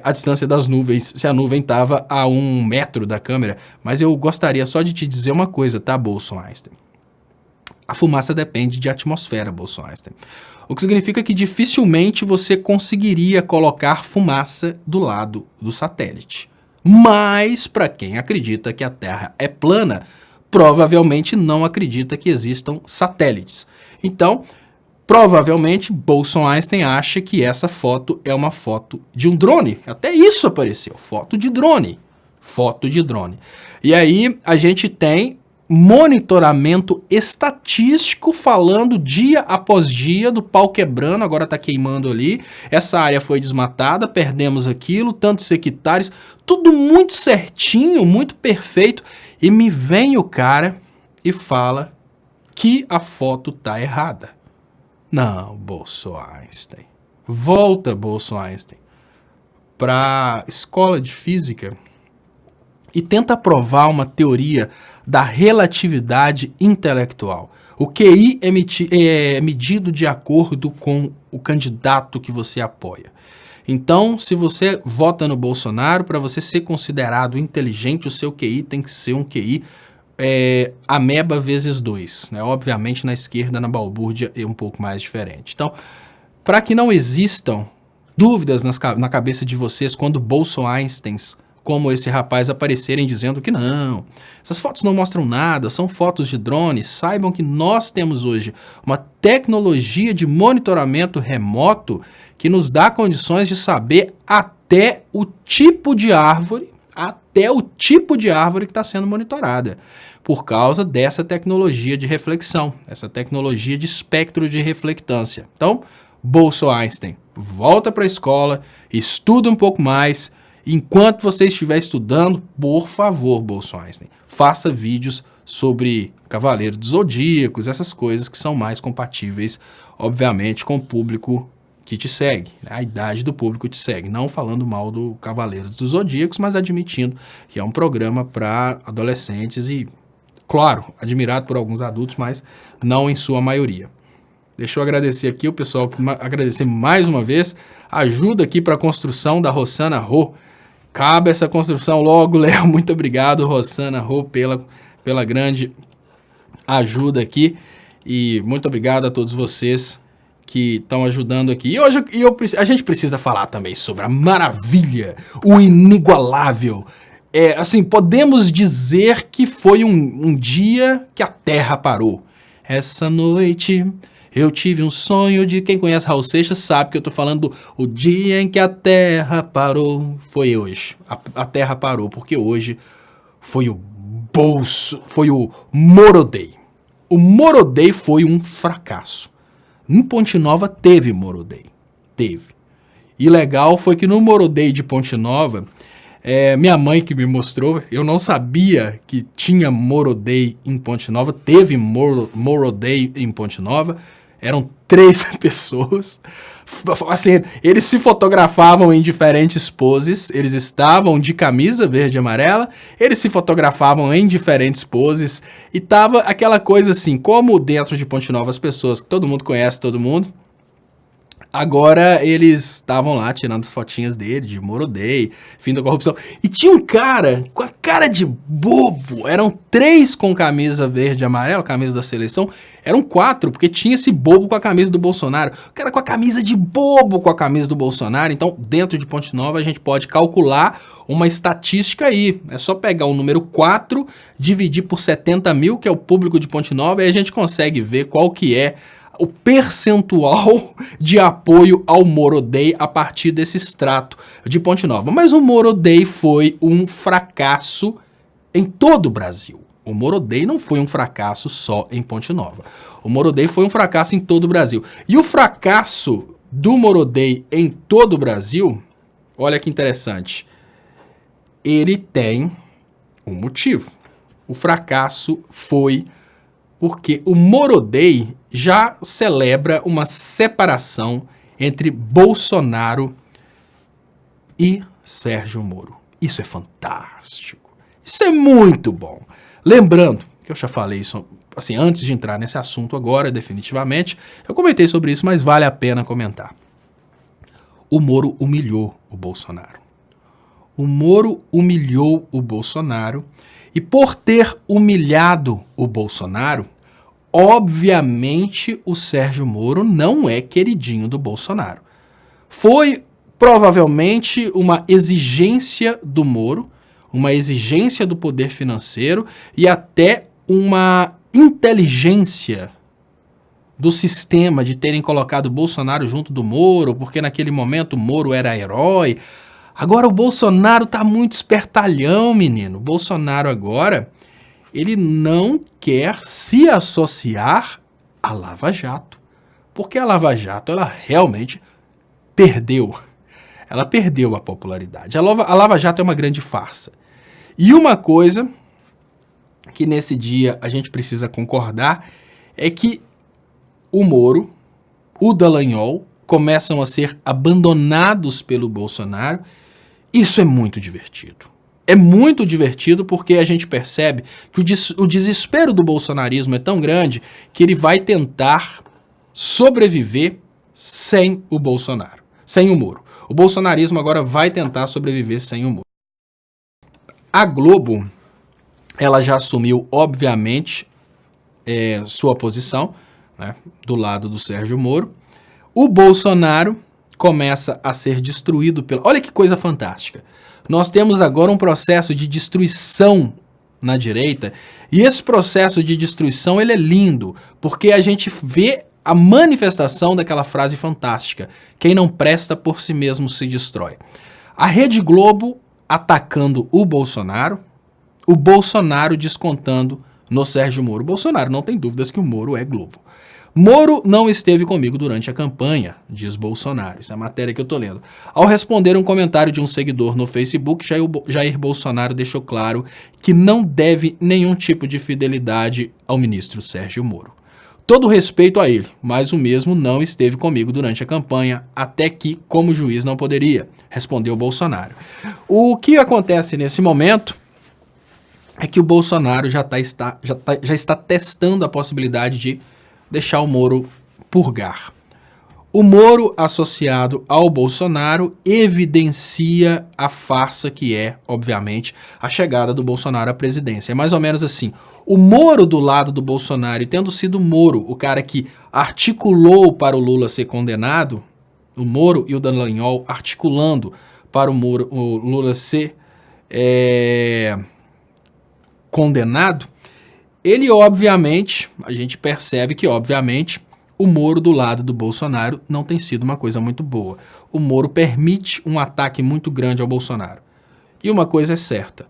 a distância das nuvens, se a nuvem estava a 1 metro da câmera. Mas eu gostaria só de te dizer uma coisa, tá, Bolso-Einstein? A fumaça depende de atmosfera, Bolso-Einstein. O que significa que dificilmente você conseguiria colocar fumaça do lado do satélite. Mas, para quem acredita que a Terra é plana, provavelmente não acredita que existam satélites. Então, provavelmente, Bolso-Einstein acha que essa foto é uma foto de um drone. Até isso apareceu, foto de drone. Foto de drone. E aí, a gente tem monitoramento estatístico falando dia após dia do pau quebrando, agora está queimando ali, essa área foi desmatada, perdemos aquilo, tantos hectares, tudo muito certinho, muito perfeito, e me vem o cara e fala que a foto tá errada. Não, Bolso-Einstein. Volta, Bolso-Einstein, para a escola de física e tenta provar uma teoria da relatividade intelectual. O QI é medido de acordo com o candidato que você apoia. Então, se você vota no Bolsonaro, para você ser considerado inteligente, o seu QI tem que ser um QI ameba vezes 2. Né? Obviamente, na esquerda, na balbúrdia, é um pouco mais diferente. Então, para que não existam dúvidas na cabeça de vocês quando Bolso-Einsteins como esse rapaz aparecerem dizendo que não, essas fotos não mostram nada, são fotos de drones, saibam que nós temos hoje uma tecnologia de monitoramento remoto que nos dá condições de saber até o tipo de árvore que está sendo monitorada, por causa dessa tecnologia de reflexão, essa tecnologia de espectro de reflectância. Então, Bolso-Einstein, volta para a escola, estuda um pouco mais. Enquanto você estiver estudando, por favor, Bolso-Einstein, faça vídeos sobre Cavaleiro dos Zodíacos, essas coisas que são mais compatíveis, obviamente, com o público que te segue, né? A idade do público que te segue. Não falando mal do Cavaleiro dos Zodíacos, mas admitindo que é um programa para adolescentes e, claro, admirado por alguns adultos, mas não em sua maioria. Deixa eu agradecer aqui o pessoal, agradecer mais uma vez a ajuda aqui para a construção da Rossana Rô. Cabe essa construção logo, Léo. Muito obrigado, Rossana Rô, pela grande ajuda aqui. E muito obrigado a todos vocês que estão ajudando aqui. E hoje a gente precisa falar também sobre a maravilha, o inigualável. Assim, podemos dizer que foi um dia que a Terra parou. Essa noite eu tive um sonho de... Quem conhece Raul Seixas sabe que eu tô falando o dia em que a Terra parou. Foi hoje. A Terra parou, porque hoje foi o Moro Day. O Moro Day foi um fracasso. Em Ponte Nova teve Moro Day. Teve. E legal foi que no Moro Day de Ponte Nova, minha mãe que me mostrou, eu não sabia que tinha Moro Day em Ponte Nova, teve Moro Day em Ponte Nova. Eram 3 pessoas, assim, eles se fotografavam em diferentes poses, eles estavam de camisa verde e amarela, eles se fotografavam em diferentes poses, e tava aquela coisa assim, como dentro de Ponte Nova as pessoas, todo mundo conhece todo mundo, Agora eles estavam lá tirando fotinhas dele, de Moro Day, fim da corrupção. E tinha um cara com a cara de bobo. Eram 3 com camisa verde e amarela, camisa da seleção. Eram 4, porque tinha esse bobo com a camisa do Bolsonaro. O cara com a camisa de bobo com a camisa do Bolsonaro. Então, dentro de Ponte Nova, a gente pode calcular uma estatística aí. É só pegar o número 4, dividir por 70 mil, que é o público de Ponte Nova, e a gente consegue ver qual que é o percentual de apoio ao Moro Day a partir desse extrato de Ponte Nova. Mas o Moro Day foi um fracasso em todo o Brasil. O Moro Day não foi um fracasso só em Ponte Nova. O Moro Day foi um fracasso em todo o Brasil. E o fracasso do Moro Day em todo o Brasil, olha que interessante, ele tem um motivo. O fracasso foi porque o Moro Day já celebra uma separação entre Bolsonaro e Sérgio Moro. Isso é fantástico. Isso é muito bom. Lembrando que eu já falei isso assim, antes de entrar nesse assunto agora, definitivamente, eu comentei sobre isso, mas vale a pena comentar. O Moro humilhou o Bolsonaro. O Moro humilhou o Bolsonaro e por ter humilhado o Bolsonaro, obviamente o Sérgio Moro não é queridinho do Bolsonaro. Foi provavelmente uma exigência do Moro, uma exigência do poder financeiro e até uma inteligência do sistema de terem colocado o Bolsonaro junto do Moro, porque naquele momento o Moro era herói. Agora o Bolsonaro tá muito espertalhão, menino. O Bolsonaro agora, ele não quer se associar à Lava Jato. Porque a Lava Jato, ela realmente perdeu. Ela perdeu a popularidade. A Lava Jato é uma grande farsa. E uma coisa que nesse dia a gente precisa concordar é que o Moro, o Dallagnol, começam a ser abandonados pelo Bolsonaro. Isso é muito divertido. É muito divertido porque a gente percebe que o desespero do bolsonarismo é tão grande que ele vai tentar sobreviver sem o Bolsonaro, sem o Moro. O bolsonarismo agora vai tentar sobreviver sem o Moro. A Globo, ela já assumiu, obviamente, sua posição, né, do lado do Sérgio Moro. O Bolsonaro começa a ser destruído pela... Olha que coisa fantástica. Nós temos agora um processo de destruição na direita, e esse processo de destruição ele é lindo, porque a gente vê a manifestação daquela frase fantástica: quem não presta por si mesmo se destrói. A Rede Globo atacando o Bolsonaro descontando no Sérgio Moro. O Bolsonaro não tem dúvidas que o Moro é Globo. Moro não esteve comigo durante a campanha, diz Bolsonaro. Isso é a matéria que eu tô lendo. Ao responder um comentário de um seguidor no Facebook, Jair Bolsonaro deixou claro que não deve nenhum tipo de fidelidade ao ministro Sérgio Moro. Todo respeito a ele, mas o mesmo não esteve comigo durante a campanha, até que, como juiz, não poderia, respondeu Bolsonaro. O que acontece nesse momento é que o Bolsonaro já está testando a possibilidade de deixar o Moro purgar. O Moro associado ao Bolsonaro evidencia a farsa que é, obviamente, a chegada do Bolsonaro à presidência. É mais ou menos assim: o Moro do lado do Bolsonaro, e tendo sido o Moro o cara que articulou para o Lula ser condenado, o Moro e o Dallagnol articulando para o Lula ser condenado, ele obviamente, a gente percebe que obviamente o Moro do lado do Bolsonaro não tem sido uma coisa muito boa. O Moro permite um ataque muito grande ao Bolsonaro. E uma coisa é certa: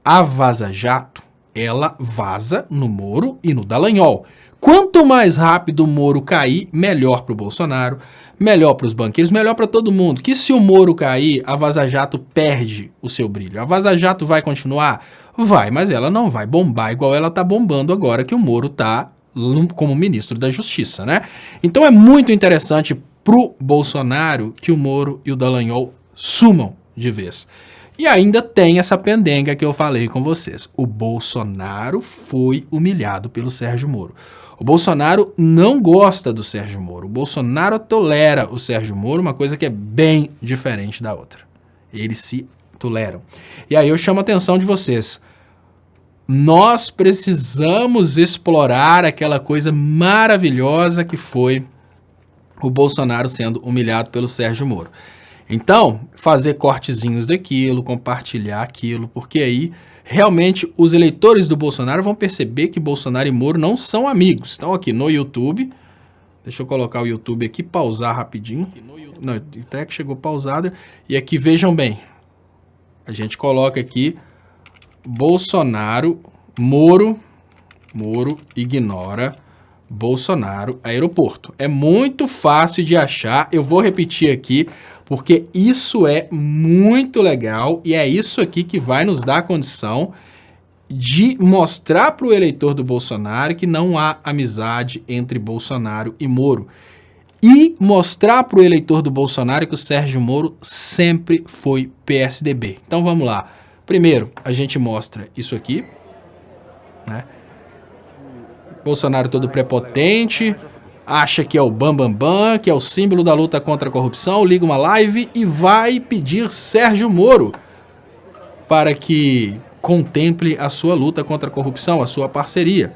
a Vaza Jato, ela vaza no Moro e no Dallagnol. Quanto mais rápido o Moro cair, melhor para o Bolsonaro, melhor para os banqueiros, melhor para todo mundo. Que se o Moro cair, a Vaza Jato perde o seu brilho. A Vaza Jato vai continuar? Vai, mas ela não vai bombar igual ela tá bombando agora que o Moro tá como ministro da Justiça, né? Então é muito interessante pro Bolsonaro que o Moro e o Dallagnol sumam de vez. E ainda tem essa pendenga que eu falei com vocês. O Bolsonaro foi humilhado pelo Sérgio Moro. O Bolsonaro não gosta do Sérgio Moro. O Bolsonaro tolera o Sérgio Moro, uma coisa que é bem diferente da outra. Eles se toleram. E aí eu chamo a atenção de vocês. Nós precisamos explorar aquela coisa maravilhosa que foi o Bolsonaro sendo humilhado pelo Sérgio Moro. Então, fazer cortezinhos daquilo, compartilhar aquilo, porque aí realmente os eleitores do Bolsonaro vão perceber que Bolsonaro e Moro não são amigos. Então aqui no YouTube, deixa eu colocar o YouTube aqui, pausar rapidinho. Não, o treco chegou pausado. E aqui vejam bem, a gente coloca aqui Bolsonaro, Moro ignora Bolsonaro, aeroporto. É muito fácil de achar, eu vou repetir aqui, porque isso é muito legal e é isso aqui que vai nos dar a condição de mostrar para o eleitor do Bolsonaro que não há amizade entre Bolsonaro e Moro. E mostrar para o eleitor do Bolsonaro que o Sérgio Moro sempre foi PSDB. Então vamos lá. Primeiro, a gente mostra isso aqui, né? Bolsonaro todo prepotente, acha que é o bambambam, que é o símbolo da luta contra a corrupção, liga uma live e vai pedir Sérgio Moro para que contemple a sua luta contra a corrupção, a sua parceria.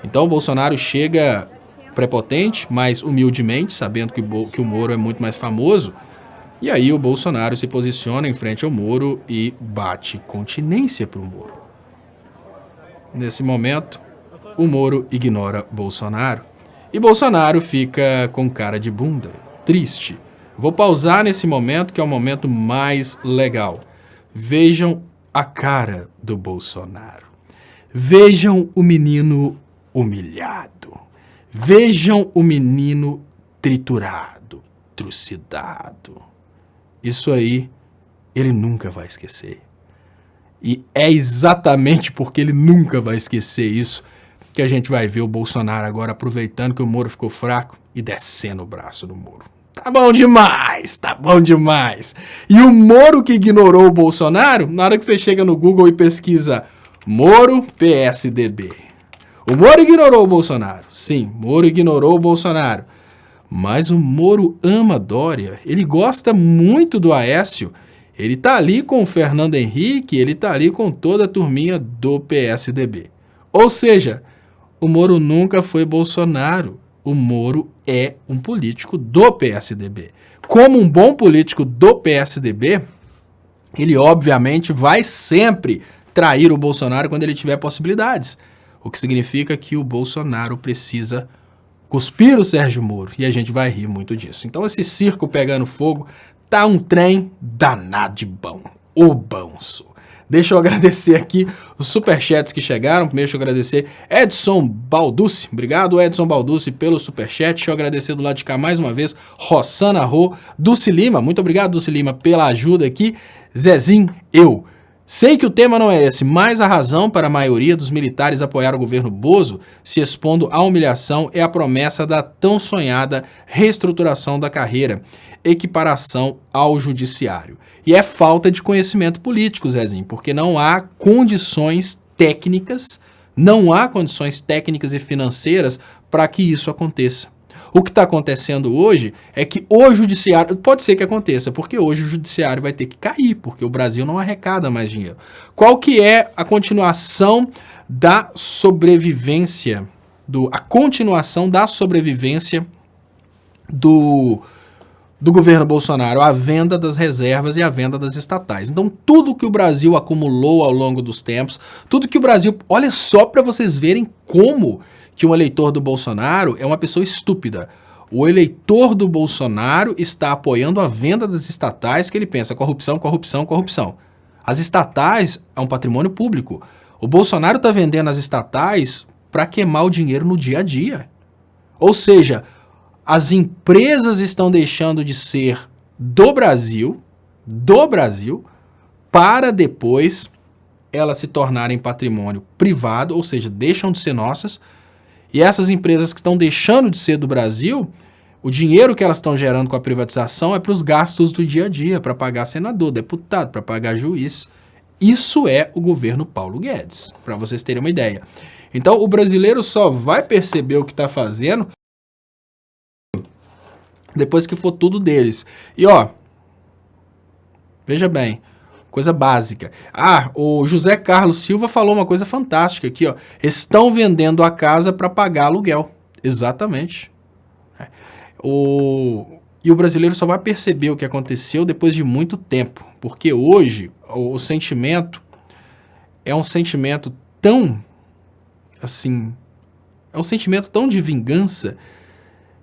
Então o Bolsonaro chega prepotente, mas humildemente, sabendo que o Moro é muito mais famoso, e aí o Bolsonaro se posiciona em frente ao Moro e bate continência para o Moro. Nesse momento, o Moro ignora Bolsonaro e Bolsonaro fica com cara de bunda, triste. Vou pausar nesse momento que é o momento mais legal. Vejam a cara do Bolsonaro. Vejam o menino humilhado. Vejam o menino triturado, trucidado. Isso aí ele nunca vai esquecer. E é exatamente porque ele nunca vai esquecer isso que a gente vai ver o Bolsonaro agora aproveitando que o Moro ficou fraco e descendo o braço do Moro. Tá bom demais, tá bom demais. E o Moro que ignorou o Bolsonaro, na hora que você chega no Google e pesquisa Moro PSDB. O Moro ignorou o Bolsonaro. Sim, Moro ignorou o Bolsonaro. Mas o Moro ama Dória. Ele gosta muito do Aécio. Ele tá ali com o Fernando Henrique, ele tá ali com toda a turminha do PSDB. Ou seja, o Moro nunca foi Bolsonaro. O Moro é um político do PSDB. Como um bom político do PSDB, ele obviamente vai sempre trair o Bolsonaro quando ele tiver possibilidades. O que significa que o Bolsonaro precisa cuspir o Sérgio Moro. E a gente vai rir muito disso. Então esse circo pegando fogo tá um trem danado de bom. O bonso. Deixa eu agradecer aqui os superchats que chegaram. Primeiro deixa eu agradecer Edson Balducci. Obrigado, Edson Balducci, pelo superchat. Deixa eu agradecer do lado de cá mais uma vez Rossana Rô, Dulce Lima. Muito obrigado, Dulce Lima, pela ajuda aqui. Zezinho, eu. Sei que o tema não é esse, mas a razão para a maioria dos militares apoiar o governo Bozo, se expondo à humilhação, é a promessa da tão sonhada reestruturação da carreira, equiparação ao judiciário. E é falta de conhecimento político, Zezinho, porque não há condições técnicas e financeiras para que isso aconteça. O que está acontecendo hoje é que o judiciário, pode ser que aconteça, porque hoje o judiciário vai ter que cair, porque o Brasil não arrecada mais dinheiro. Qual que é a continuação da sobrevivência, do governo Bolsonaro? A venda das reservas e a venda das estatais. Então, tudo que o Brasil acumulou ao longo dos tempos, tudo que o Brasil... Olha só para vocês verem como que um eleitor do Bolsonaro é uma pessoa estúpida. O eleitor do Bolsonaro está apoiando a venda das estatais, que ele pensa corrupção, corrupção, corrupção. As estatais é um patrimônio público. O Bolsonaro está vendendo as estatais para queimar o dinheiro no dia a dia. Ou seja, as empresas estão deixando de ser do Brasil, para depois elas se tornarem patrimônio privado, ou seja, deixam de ser nossas. E essas empresas que estão deixando de ser do Brasil, o dinheiro que elas estão gerando com a privatização é para os gastos do dia a dia, para pagar senador, deputado, para pagar juiz. Isso é o governo Paulo Guedes, para vocês terem uma ideia. Então, o brasileiro só vai perceber o que está fazendo depois que for tudo deles. E, ó, veja bem, coisa básica. O José Carlos Silva falou uma coisa fantástica aqui, ó. Estão vendendo a casa para pagar aluguel. Exatamente. E o brasileiro só vai perceber o que aconteceu depois de muito tempo. Porque hoje o sentimento é um sentimento tão, assim, é um sentimento tão de vingança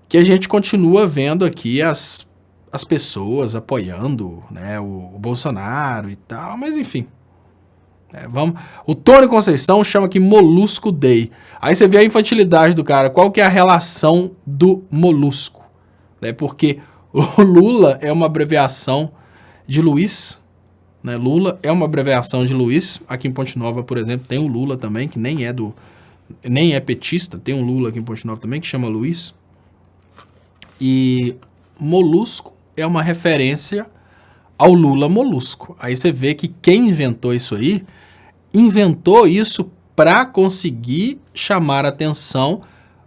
que a gente continua vendo aqui as pessoas apoiando, né, o Bolsonaro e tal, mas enfim. O Tony Conceição chama aqui Molusco Day. Aí você vê a infantilidade do cara. Qual que é a relação do molusco? Porque o Lula é uma abreviação de Luiz, né? Lula é uma abreviação de Luiz. Aqui em Ponte Nova, por exemplo, tem o Lula também, que nem é petista. Tem um Lula aqui em Ponte Nova também, que chama Luiz. E molusco é uma referência ao Lula molusco. Aí você vê que quem inventou isso aí, inventou isso para conseguir chamar a atenção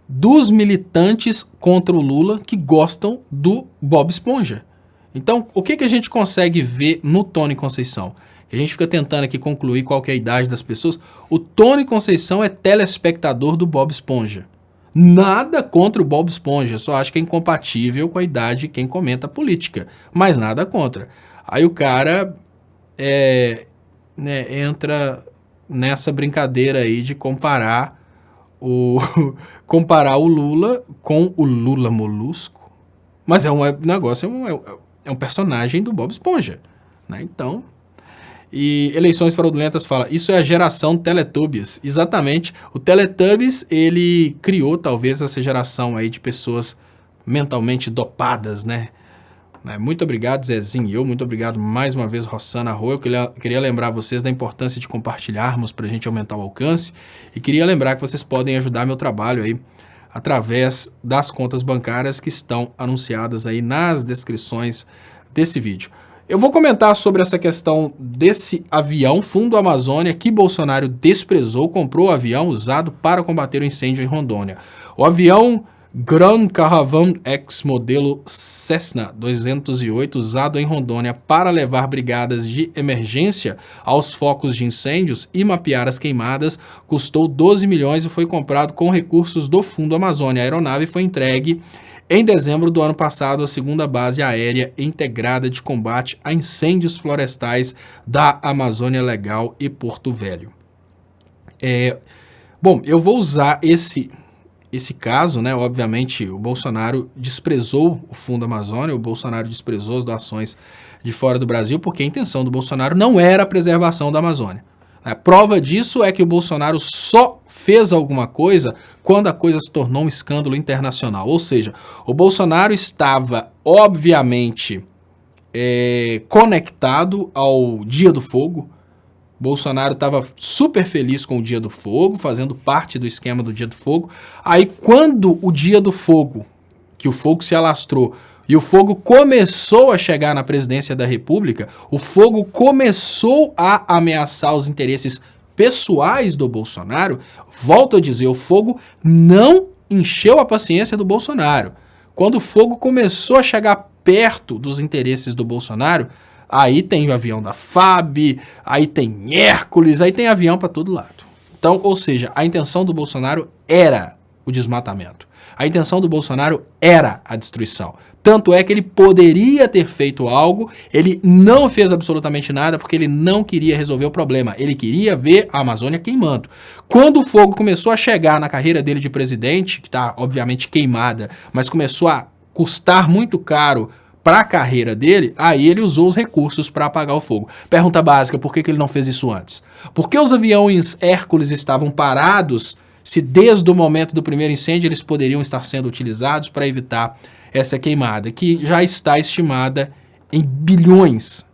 dos militantes contra o Lula que gostam do Bob Esponja. Então, o que a gente consegue ver no Tony Conceição? A gente fica tentando aqui concluir qual que é a idade das pessoas. O Tony Conceição é telespectador do Bob Esponja. Nada contra o Bob Esponja, só acho que é incompatível com a idade de quem comenta política, mas nada contra. Aí o cara entra nessa brincadeira aí de comparar o Lula com o Lula molusco, mas é um negócio, é um personagem do Bob Esponja, né? Então, e Eleições Fraudulentas fala, isso é a geração Teletubbies. Exatamente, o Teletubbies, ele criou talvez essa geração aí de pessoas mentalmente dopadas, né? Muito obrigado, Zezinho e eu. Muito obrigado mais uma vez, Rossana Arroio. Eu queria lembrar vocês da importância de compartilharmos para a gente aumentar o alcance. E queria lembrar que vocês podem ajudar meu trabalho aí através das contas bancárias que estão anunciadas aí nas descrições desse vídeo. Eu vou comentar sobre essa questão desse avião Fundo Amazônia que Bolsonaro desprezou, comprou o avião usado para combater o incêndio em Rondônia. O avião Grand Caravan X modelo Cessna 208, usado em Rondônia para levar brigadas de emergência aos focos de incêndios e mapear as queimadas, custou 12 milhões e foi comprado com recursos do Fundo Amazônia. A aeronave foi entregue em dezembro do ano passado à 2ª Base Aérea Integrada de Combate a Incêndios Florestais da Amazônia Legal e Porto Velho. Bom, eu vou usar esse caso, né? Obviamente, o Bolsonaro desprezou o Fundo Amazônia, o Bolsonaro desprezou as doações de fora do Brasil, porque a intenção do Bolsonaro não era a preservação da Amazônia. A prova disso é que o Bolsonaro só fez alguma coisa quando a coisa se tornou um escândalo internacional. Ou seja, o Bolsonaro estava, obviamente, conectado ao Dia do Fogo. Bolsonaro estava super feliz com o Dia do Fogo, fazendo parte do esquema do Dia do Fogo. Aí, quando o Dia do Fogo, que o fogo se alastrou, e o fogo começou a chegar na presidência da República, o fogo começou a ameaçar os interesses pessoais do Bolsonaro. Volto a dizer, o fogo não encheu a paciência do Bolsonaro. Quando o fogo começou a chegar perto dos interesses do Bolsonaro, aí tem o avião da FAB, aí tem Hércules, aí tem avião para todo lado. Então, ou seja, a intenção do Bolsonaro era o desmatamento. A intenção do Bolsonaro era a destruição. Tanto é que ele poderia ter feito algo, ele não fez absolutamente nada porque ele não queria resolver o problema. Ele queria ver a Amazônia queimando. Quando o fogo começou a chegar na carreira dele de presidente, que está obviamente queimada, mas começou a custar muito caro para a carreira dele, aí ele usou os recursos para apagar o fogo. Pergunta básica, por que ele não fez isso antes? Por que os aviões Hércules estavam parados se desde o momento do primeiro incêndio eles poderiam estar sendo utilizados para evitar essa queimada, que já está estimada em bilhões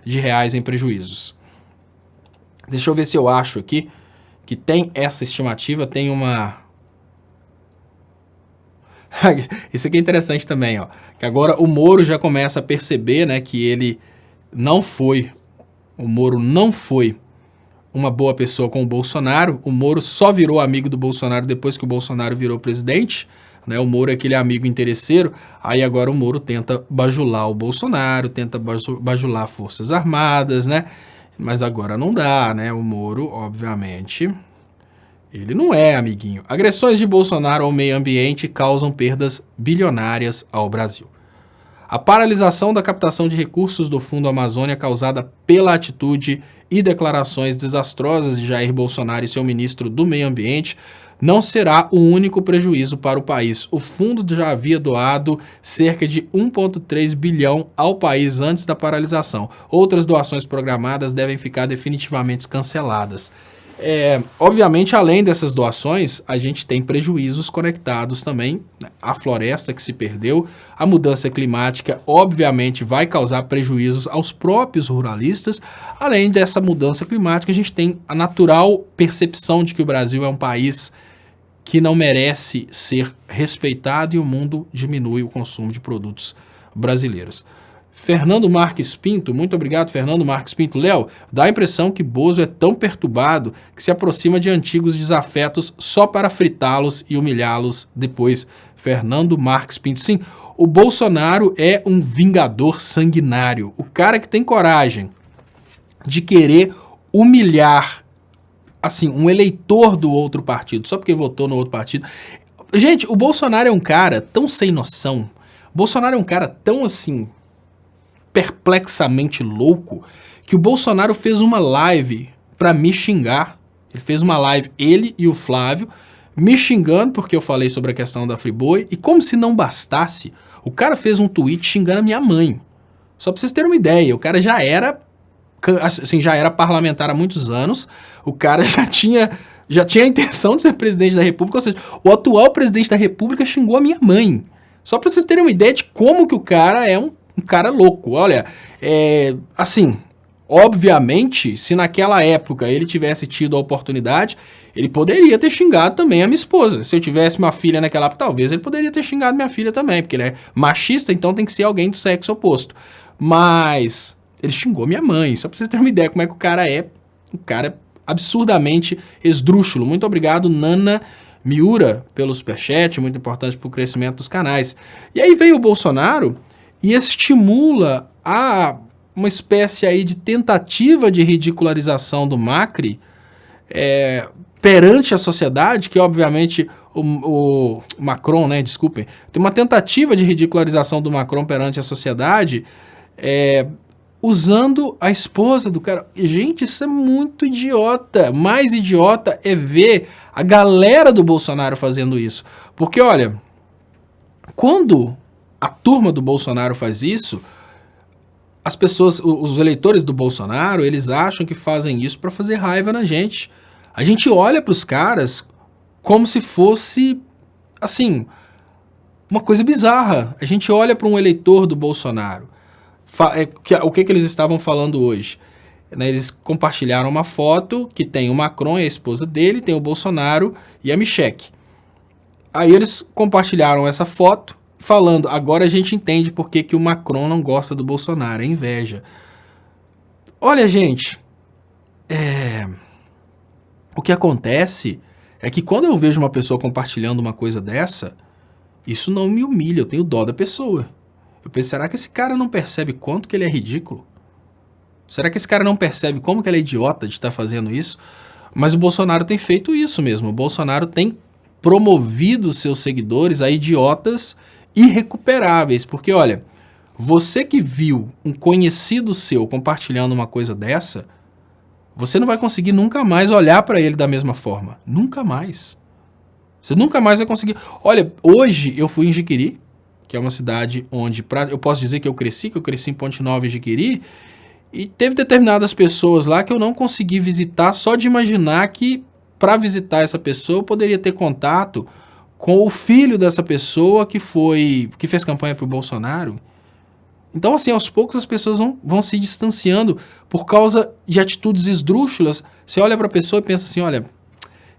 de reais em prejuízos. Deixa eu ver se eu acho aqui que tem essa estimativa, tem uma... Isso aqui é interessante também, ó, que agora o Moro já começa a perceber, né, que ele não foi, o Moro não foi uma boa pessoa com o Bolsonaro. O Moro só virou amigo do Bolsonaro depois que o Bolsonaro virou presidente, né? O Moro é aquele amigo interesseiro. Aí agora o Moro tenta bajular o Bolsonaro, tenta bajular Forças Armadas, né? Mas agora não dá, né? O Moro, obviamente, ele não é amiguinho. Agressões de Bolsonaro ao meio ambiente causam perdas bilionárias ao Brasil. A paralisação da captação de recursos do Fundo Amazônia causada pela atitude e declarações desastrosas de Jair Bolsonaro e seu ministro do Meio Ambiente não será o único prejuízo para o país. O fundo já havia doado cerca de 1,3 bilhão ao país antes da paralisação. Outras doações programadas devem ficar definitivamente canceladas. Obviamente, além dessas doações, a gente tem prejuízos conectados também, né? A floresta que se perdeu, a mudança climática, obviamente, vai causar prejuízos aos próprios ruralistas. Além dessa mudança climática, a gente tem a natural percepção de que o Brasil é um país que não merece ser respeitado e o mundo diminui o consumo de produtos brasileiros. Fernando Marques Pinto, muito obrigado, Fernando Marques Pinto. Léo, dá a impressão que Bozo é tão perturbado que se aproxima de antigos desafetos só para fritá-los e humilhá-los depois. Fernando Marques Pinto. Sim, o Bolsonaro é um vingador sanguinário. O cara que tem coragem de querer humilhar, assim, um eleitor do outro partido, só porque votou no outro partido. Gente, o Bolsonaro é um cara tão sem noção. O Bolsonaro é um cara tão, assim, perplexamente louco, que o Bolsonaro fez uma live pra me xingar. Ele fez uma live, ele e o Flávio, me xingando porque eu falei sobre a questão da Friboi, e como se não bastasse, o cara fez um tweet xingando a minha mãe. Só pra vocês terem uma ideia, o cara já era parlamentar há muitos anos, o cara já tinha a intenção de ser presidente da República, ou seja, o atual presidente da República xingou a minha mãe. Só pra vocês terem uma ideia de como que o cara é um cara louco. Olha, assim, obviamente, se naquela época ele tivesse tido a oportunidade, ele poderia ter xingado também a minha esposa. Se eu tivesse uma filha naquela época, talvez ele poderia ter xingado minha filha também, porque ele é machista, então tem que ser alguém do sexo oposto. Mas ele xingou minha mãe, só pra vocês terem uma ideia como é que o cara é. Um cara absurdamente esdrúxulo. Muito obrigado, Nana Miura, pelo superchat, muito importante pro crescimento dos canais. E aí veio o Bolsonaro e estimula uma espécie aí de tentativa de ridicularização do Macri perante a sociedade, que obviamente o Macron, né, desculpem, tem uma tentativa de ridicularização do Macron perante a sociedade, usando a esposa do cara. Gente, isso é muito idiota. Mais idiota é ver a galera do Bolsonaro fazendo isso. Porque, olha, quando a turma do Bolsonaro faz isso, as pessoas, os eleitores do Bolsonaro, eles acham que fazem isso para fazer raiva na gente. A gente olha para os caras como se fosse, assim, uma coisa bizarra. A gente olha para um eleitor do Bolsonaro. O que eles estavam falando hoje? Eles compartilharam uma foto que tem o Macron e a esposa dele, tem o Bolsonaro e a Michelle. Aí eles compartilharam essa foto, falando, agora a gente entende por que o Macron não gosta do Bolsonaro, é inveja. Olha, gente, o que acontece é que quando eu vejo uma pessoa compartilhando uma coisa dessa, isso não me humilha, eu tenho dó da pessoa. Eu penso, será que esse cara não percebe quanto que ele é ridículo? Será que esse cara não percebe como que ele é idiota de estar fazendo isso? Mas o Bolsonaro tem feito isso mesmo, o Bolsonaro tem promovido seus seguidores a idiotas irrecuperáveis, porque olha, você que viu um conhecido seu compartilhando uma coisa dessa, você não vai conseguir nunca mais olhar para ele da mesma forma, nunca mais. Você nunca mais vai conseguir. Olha, hoje eu fui em Jiquiri, que é uma cidade onde eu posso dizer que eu cresci em Ponte Nova e Jiquiri, e teve determinadas pessoas lá que eu não consegui visitar só de imaginar que para visitar essa pessoa eu poderia ter contato com o filho dessa pessoa que fez campanha para o Bolsonaro. Então, assim, aos poucos as pessoas vão se distanciando por causa de atitudes esdrúxulas. Você olha para a pessoa e pensa assim, olha,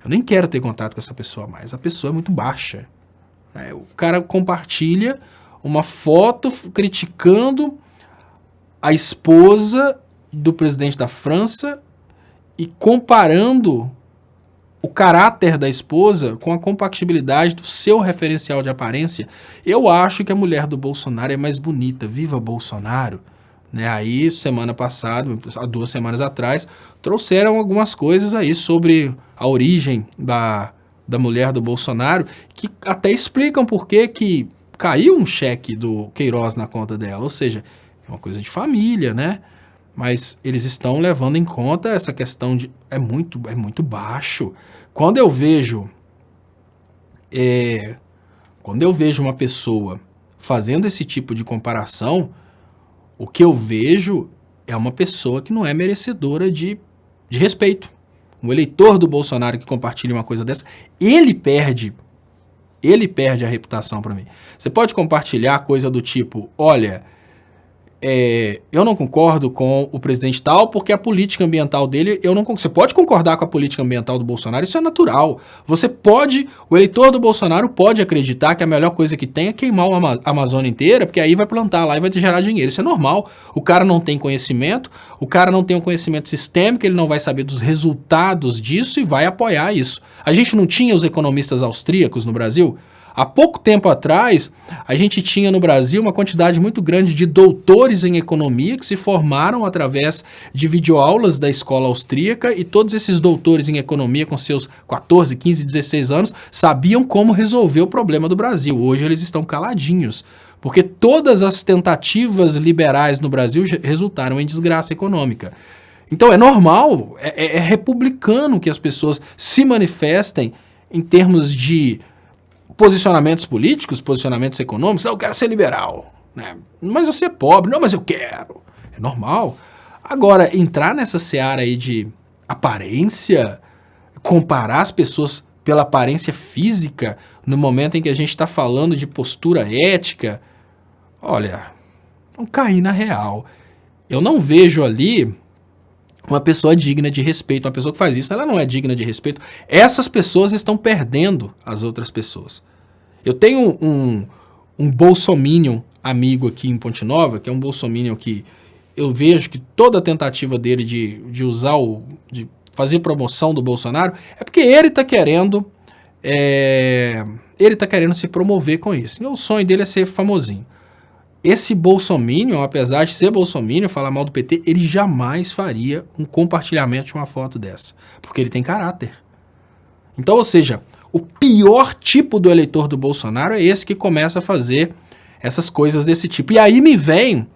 eu nem quero ter contato com essa pessoa mais, a pessoa é muito baixa. O cara compartilha uma foto criticando a esposa do presidente da França e comparando o caráter da esposa com a compatibilidade do seu referencial de aparência, eu acho que a mulher do Bolsonaro é mais bonita. Viva Bolsonaro! Né? Aí, semana passada, há 2 semanas atrás, trouxeram algumas coisas aí sobre a origem da mulher do Bolsonaro, que até explicam por que caiu um cheque do Queiroz na conta dela. Ou seja, é uma coisa de família, né? Mas eles estão levando em conta essa questão de... É muito baixo. Quando eu vejo uma pessoa fazendo esse tipo de comparação, o que eu vejo é uma pessoa que não é merecedora de respeito. Um eleitor do Bolsonaro que compartilha uma coisa dessa, ele perde a reputação para mim. Você pode compartilhar coisa do tipo, olha, eu não concordo com o presidente tal porque a política ambiental dele, eu não concordo. Você pode concordar com a política ambiental do Bolsonaro, isso é natural. O eleitor do Bolsonaro pode acreditar que a melhor coisa que tem é queimar a Amazônia inteira, porque aí vai plantar lá e vai gerar dinheiro. Isso é normal. O cara não tem conhecimento, o cara não tem um conhecimento sistêmico, ele não vai saber dos resultados disso e vai apoiar isso. A gente não tinha os economistas austríacos no Brasil? Há pouco tempo atrás, a gente tinha no Brasil uma quantidade muito grande de doutores em economia que se formaram através de videoaulas da escola austríaca, e todos esses doutores em economia com seus 14, 15, 16 anos sabiam como resolver o problema do Brasil. Hoje eles estão caladinhos, porque todas as tentativas liberais no Brasil resultaram em desgraça econômica. Então é normal, é republicano que as pessoas se manifestem em termos de posicionamentos políticos, posicionamentos econômicos. Eu quero ser liberal, né? Mas eu ser pobre, não, mas eu quero. É normal. Agora, entrar nessa seara aí de aparência, comparar as pessoas pela aparência física, no momento em que a gente está falando de postura ética, olha, não cair na real. Eu não vejo ali uma pessoa digna de respeito. Uma pessoa que faz isso, ela não é digna de respeito. Essas pessoas estão perdendo as outras pessoas. Eu tenho um bolsominion amigo aqui em Ponte Nova, que é um bolsominion que eu vejo que toda a tentativa dele de usar de fazer promoção do Bolsonaro é porque ele está querendo se promover com isso. E o sonho dele é ser famosinho. Esse bolsominion, apesar de ser bolsominion, falar mal do PT, ele jamais faria um compartilhamento de uma foto dessa, porque ele tem caráter. Então, ou seja, o pior tipo do eleitor do Bolsonaro é esse que começa a fazer essas coisas desse tipo. E aí me vem,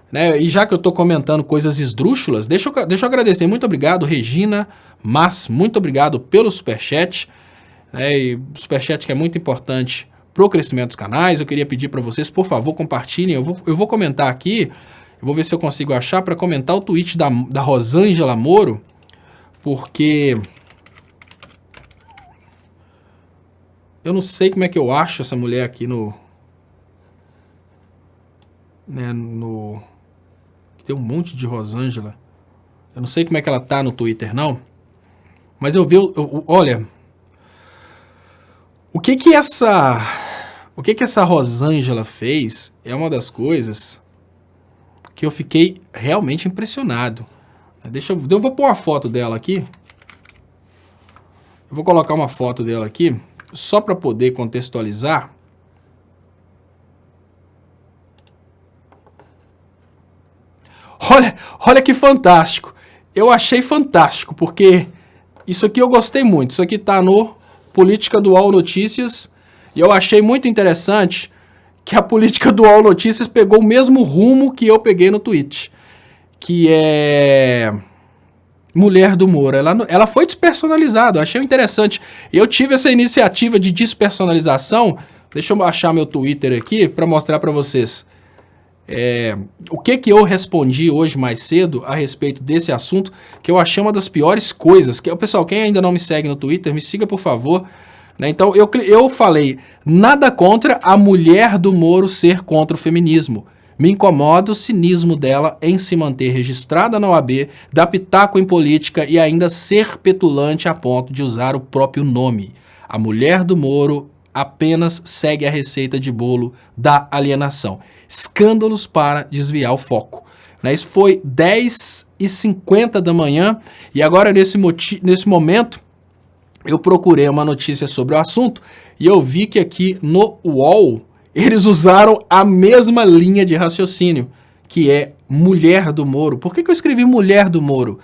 né, e já que eu estou comentando coisas esdrúxulas, deixa eu agradecer. Muito obrigado, Regina Mas, muito obrigado pelo superchat. E o superchat que é muito importante para o crescimento dos canais. Eu queria pedir para vocês, por favor, compartilhem. Eu vou comentar aqui, eu vou ver se eu consigo achar para comentar o tweet da Rosângela Moro, porque eu não sei como é que eu acho essa mulher aqui tem um monte de Rosângela. Eu não sei como é que ela tá no Twitter, não. Mas olha, o que essa Rosângela fez é uma das coisas que eu fiquei realmente impressionado. Eu vou pôr uma foto dela aqui. Eu vou colocar uma foto dela aqui, só para poder contextualizar. Olha que fantástico. Eu achei fantástico, porque isso aqui eu gostei muito. Isso aqui tá no Política do UOL Notícias. E eu achei muito interessante que a Política do UOL Notícias pegou o mesmo rumo que eu peguei no tweet, que é Mulher do Moro. Ela foi despersonalizada, eu achei interessante. Eu tive essa iniciativa de despersonalização. Deixa eu achar meu Twitter aqui para mostrar para vocês o que eu respondi hoje mais cedo a respeito desse assunto, que eu achei uma das piores coisas. Pessoal, quem ainda não me segue no Twitter, me siga, por favor. Então, eu falei, nada contra a mulher do Moro ser contra o feminismo. Me incomoda o cinismo dela em se manter registrada na OAB, dar pitaco em política e ainda ser petulante a ponto de usar o próprio nome. A mulher do Moro apenas segue a receita de bolo da alienação. Escândalos para desviar o foco. né? Isso foi 10h50 da manhã, e agora nesse momento eu procurei uma notícia sobre o assunto e eu vi que aqui no UOL eles usaram a mesma linha de raciocínio, que é mulher do Moro. Por que eu escrevi mulher do Moro?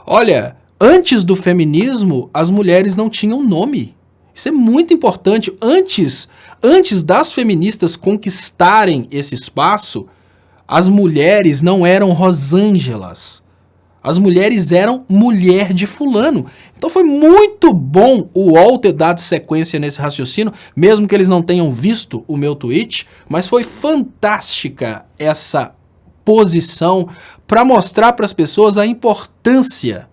Olha, antes do feminismo, as mulheres não tinham nome. Isso é muito importante. Antes das feministas conquistarem esse espaço, as mulheres não eram Rosângelas. As mulheres eram mulher de fulano. Então foi muito bom o UOL ter dado sequência nesse raciocínio, mesmo que eles não tenham visto o meu tweet, mas foi fantástica essa posição para mostrar para as pessoas a importância,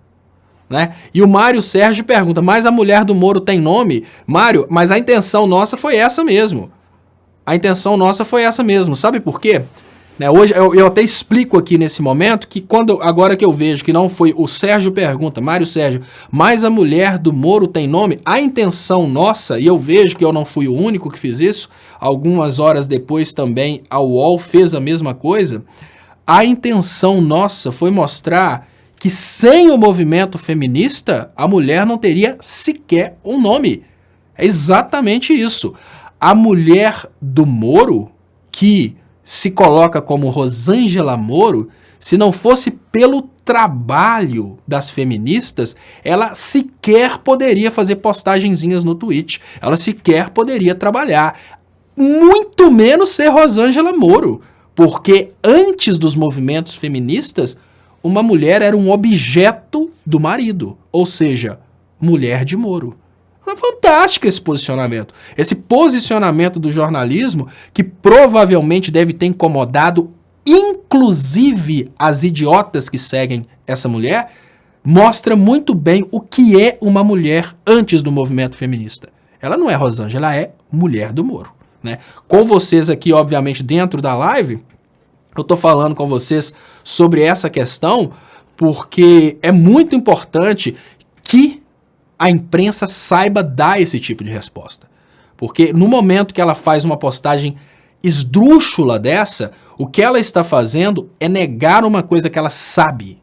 né? E o Mário Sérgio pergunta, mas a mulher do Moro tem nome? Mário, mas a intenção nossa foi essa mesmo. A intenção nossa foi essa mesmo. Sabe por quê? Né, hoje eu até explico aqui nesse momento que agora que eu vejo que não foi o Sérgio pergunta, Mário Sérgio, mas a mulher do Moro tem nome? A intenção nossa, e eu vejo que eu não fui o único que fiz isso, algumas horas depois também a UOL fez a mesma coisa, a intenção nossa foi mostrar que sem o movimento feminista, a mulher não teria sequer um nome. É exatamente isso. A mulher do Moro, que se coloca como Rosângela Moro, se não fosse pelo trabalho das feministas, ela sequer poderia fazer postagenzinhas no Twitch, ela sequer poderia trabalhar, muito menos ser Rosângela Moro, porque antes dos movimentos feministas, uma mulher era um objeto do marido, ou seja, mulher de Moro. É fantástico esse posicionamento. Esse posicionamento do jornalismo, que provavelmente deve ter incomodado, inclusive as idiotas que seguem essa mulher, mostra muito bem o que é uma mulher antes do movimento feminista. Ela não é Rosângela, ela é mulher do Moro, né? Com vocês aqui, obviamente, dentro da live, eu tô falando com vocês sobre essa questão, porque é muito importante que a imprensa saiba dar esse tipo de resposta. Porque no momento que ela faz uma postagem esdrúxula dessa, o que ela está fazendo é negar uma coisa que ela sabe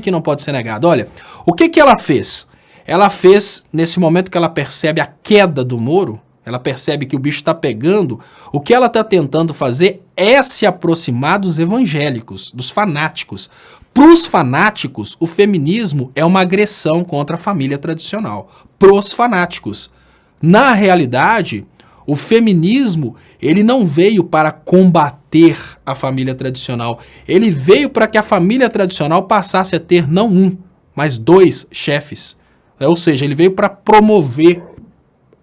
que não pode ser negada. Olha, o que ela fez? Ela fez, nesse momento que ela percebe a queda do Moro, ela percebe que o bicho está pegando, o que ela está tentando fazer é se aproximar dos evangélicos, dos fanáticos. Para os fanáticos, o feminismo é uma agressão contra a família tradicional. Para os fanáticos. Na realidade, o feminismo ele não veio para combater a família tradicional. Ele veio para que a família tradicional passasse a ter não um, mas 2 chefes. Ou seja, ele veio para promover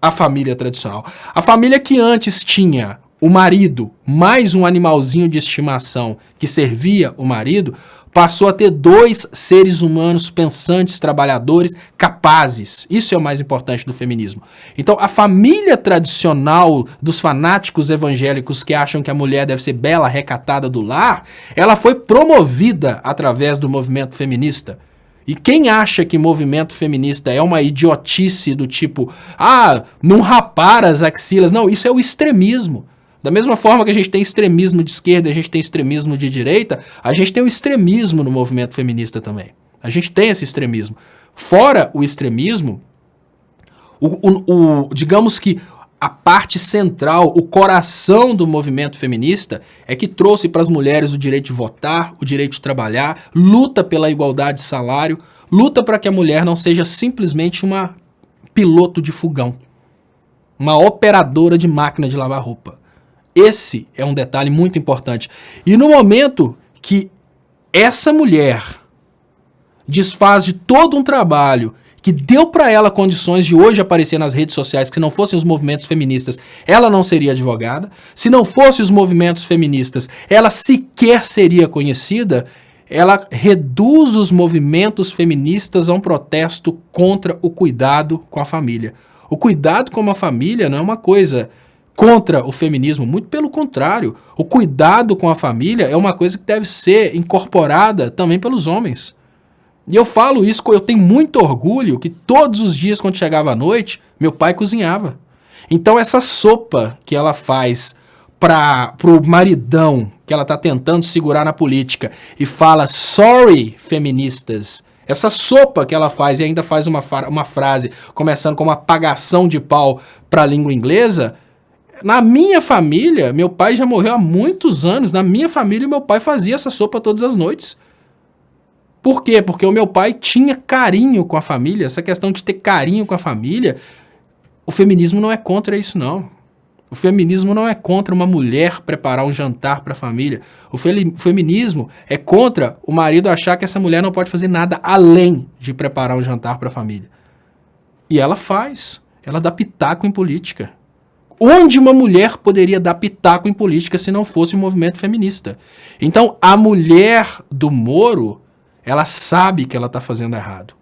a família tradicional. A família que antes tinha o marido mais um animalzinho de estimação que servia o marido, passou a ter 2 seres humanos pensantes, trabalhadores, capazes. Isso é o mais importante do feminismo. Então, a família tradicional dos fanáticos evangélicos que acham que a mulher deve ser bela, recatada do lar, ela foi promovida através do movimento feminista. E quem acha que movimento feminista é uma idiotice do tipo, não rapar as axilas, não, isso é o extremismo. Da mesma forma que a gente tem extremismo de esquerda, a gente tem extremismo de direita, a gente tem o extremismo no movimento feminista também. A gente tem esse extremismo. Fora o extremismo, digamos que a parte central, o coração do movimento feminista é que trouxe para as mulheres o direito de votar, o direito de trabalhar, luta pela igualdade de salário, luta para que a mulher não seja simplesmente uma piloto de fogão, uma operadora de máquina de lavar roupa. Esse é um detalhe muito importante. E no momento que essa mulher desfaz de todo um trabalho que deu para ela condições de hoje aparecer nas redes sociais, que se não fossem os movimentos feministas, ela não seria advogada. Se não fossem os movimentos feministas, ela sequer seria conhecida. Ela reduz os movimentos feministas a um protesto contra o cuidado com a família. O cuidado com a família não é uma coisa contra o feminismo, muito pelo contrário. O cuidado com a família é uma coisa que deve ser incorporada também pelos homens. E eu falo isso, eu tenho muito orgulho que todos os dias, quando chegava à noite, meu pai cozinhava. Então essa sopa que ela faz pro maridão, que ela está tentando segurar na política e fala sorry, feministas, essa sopa que ela faz e ainda faz uma frase começando com uma apagação de pau para a língua inglesa, na minha família, meu pai já morreu há muitos anos, na minha família meu pai fazia essa sopa todas as noites. Por quê? Porque o meu pai tinha carinho com a família, essa questão de ter carinho com a família, o feminismo não é contra isso não. O feminismo não é contra uma mulher preparar um jantar para a família. O feminismo é contra o marido achar que essa mulher não pode fazer nada além de preparar um jantar para a família. E ela faz. Ela dá pitaco em política. Onde uma mulher poderia dar pitaco em política se não fosse o movimento feminista? Então, a mulher do Moro, ela sabe que ela está fazendo errado.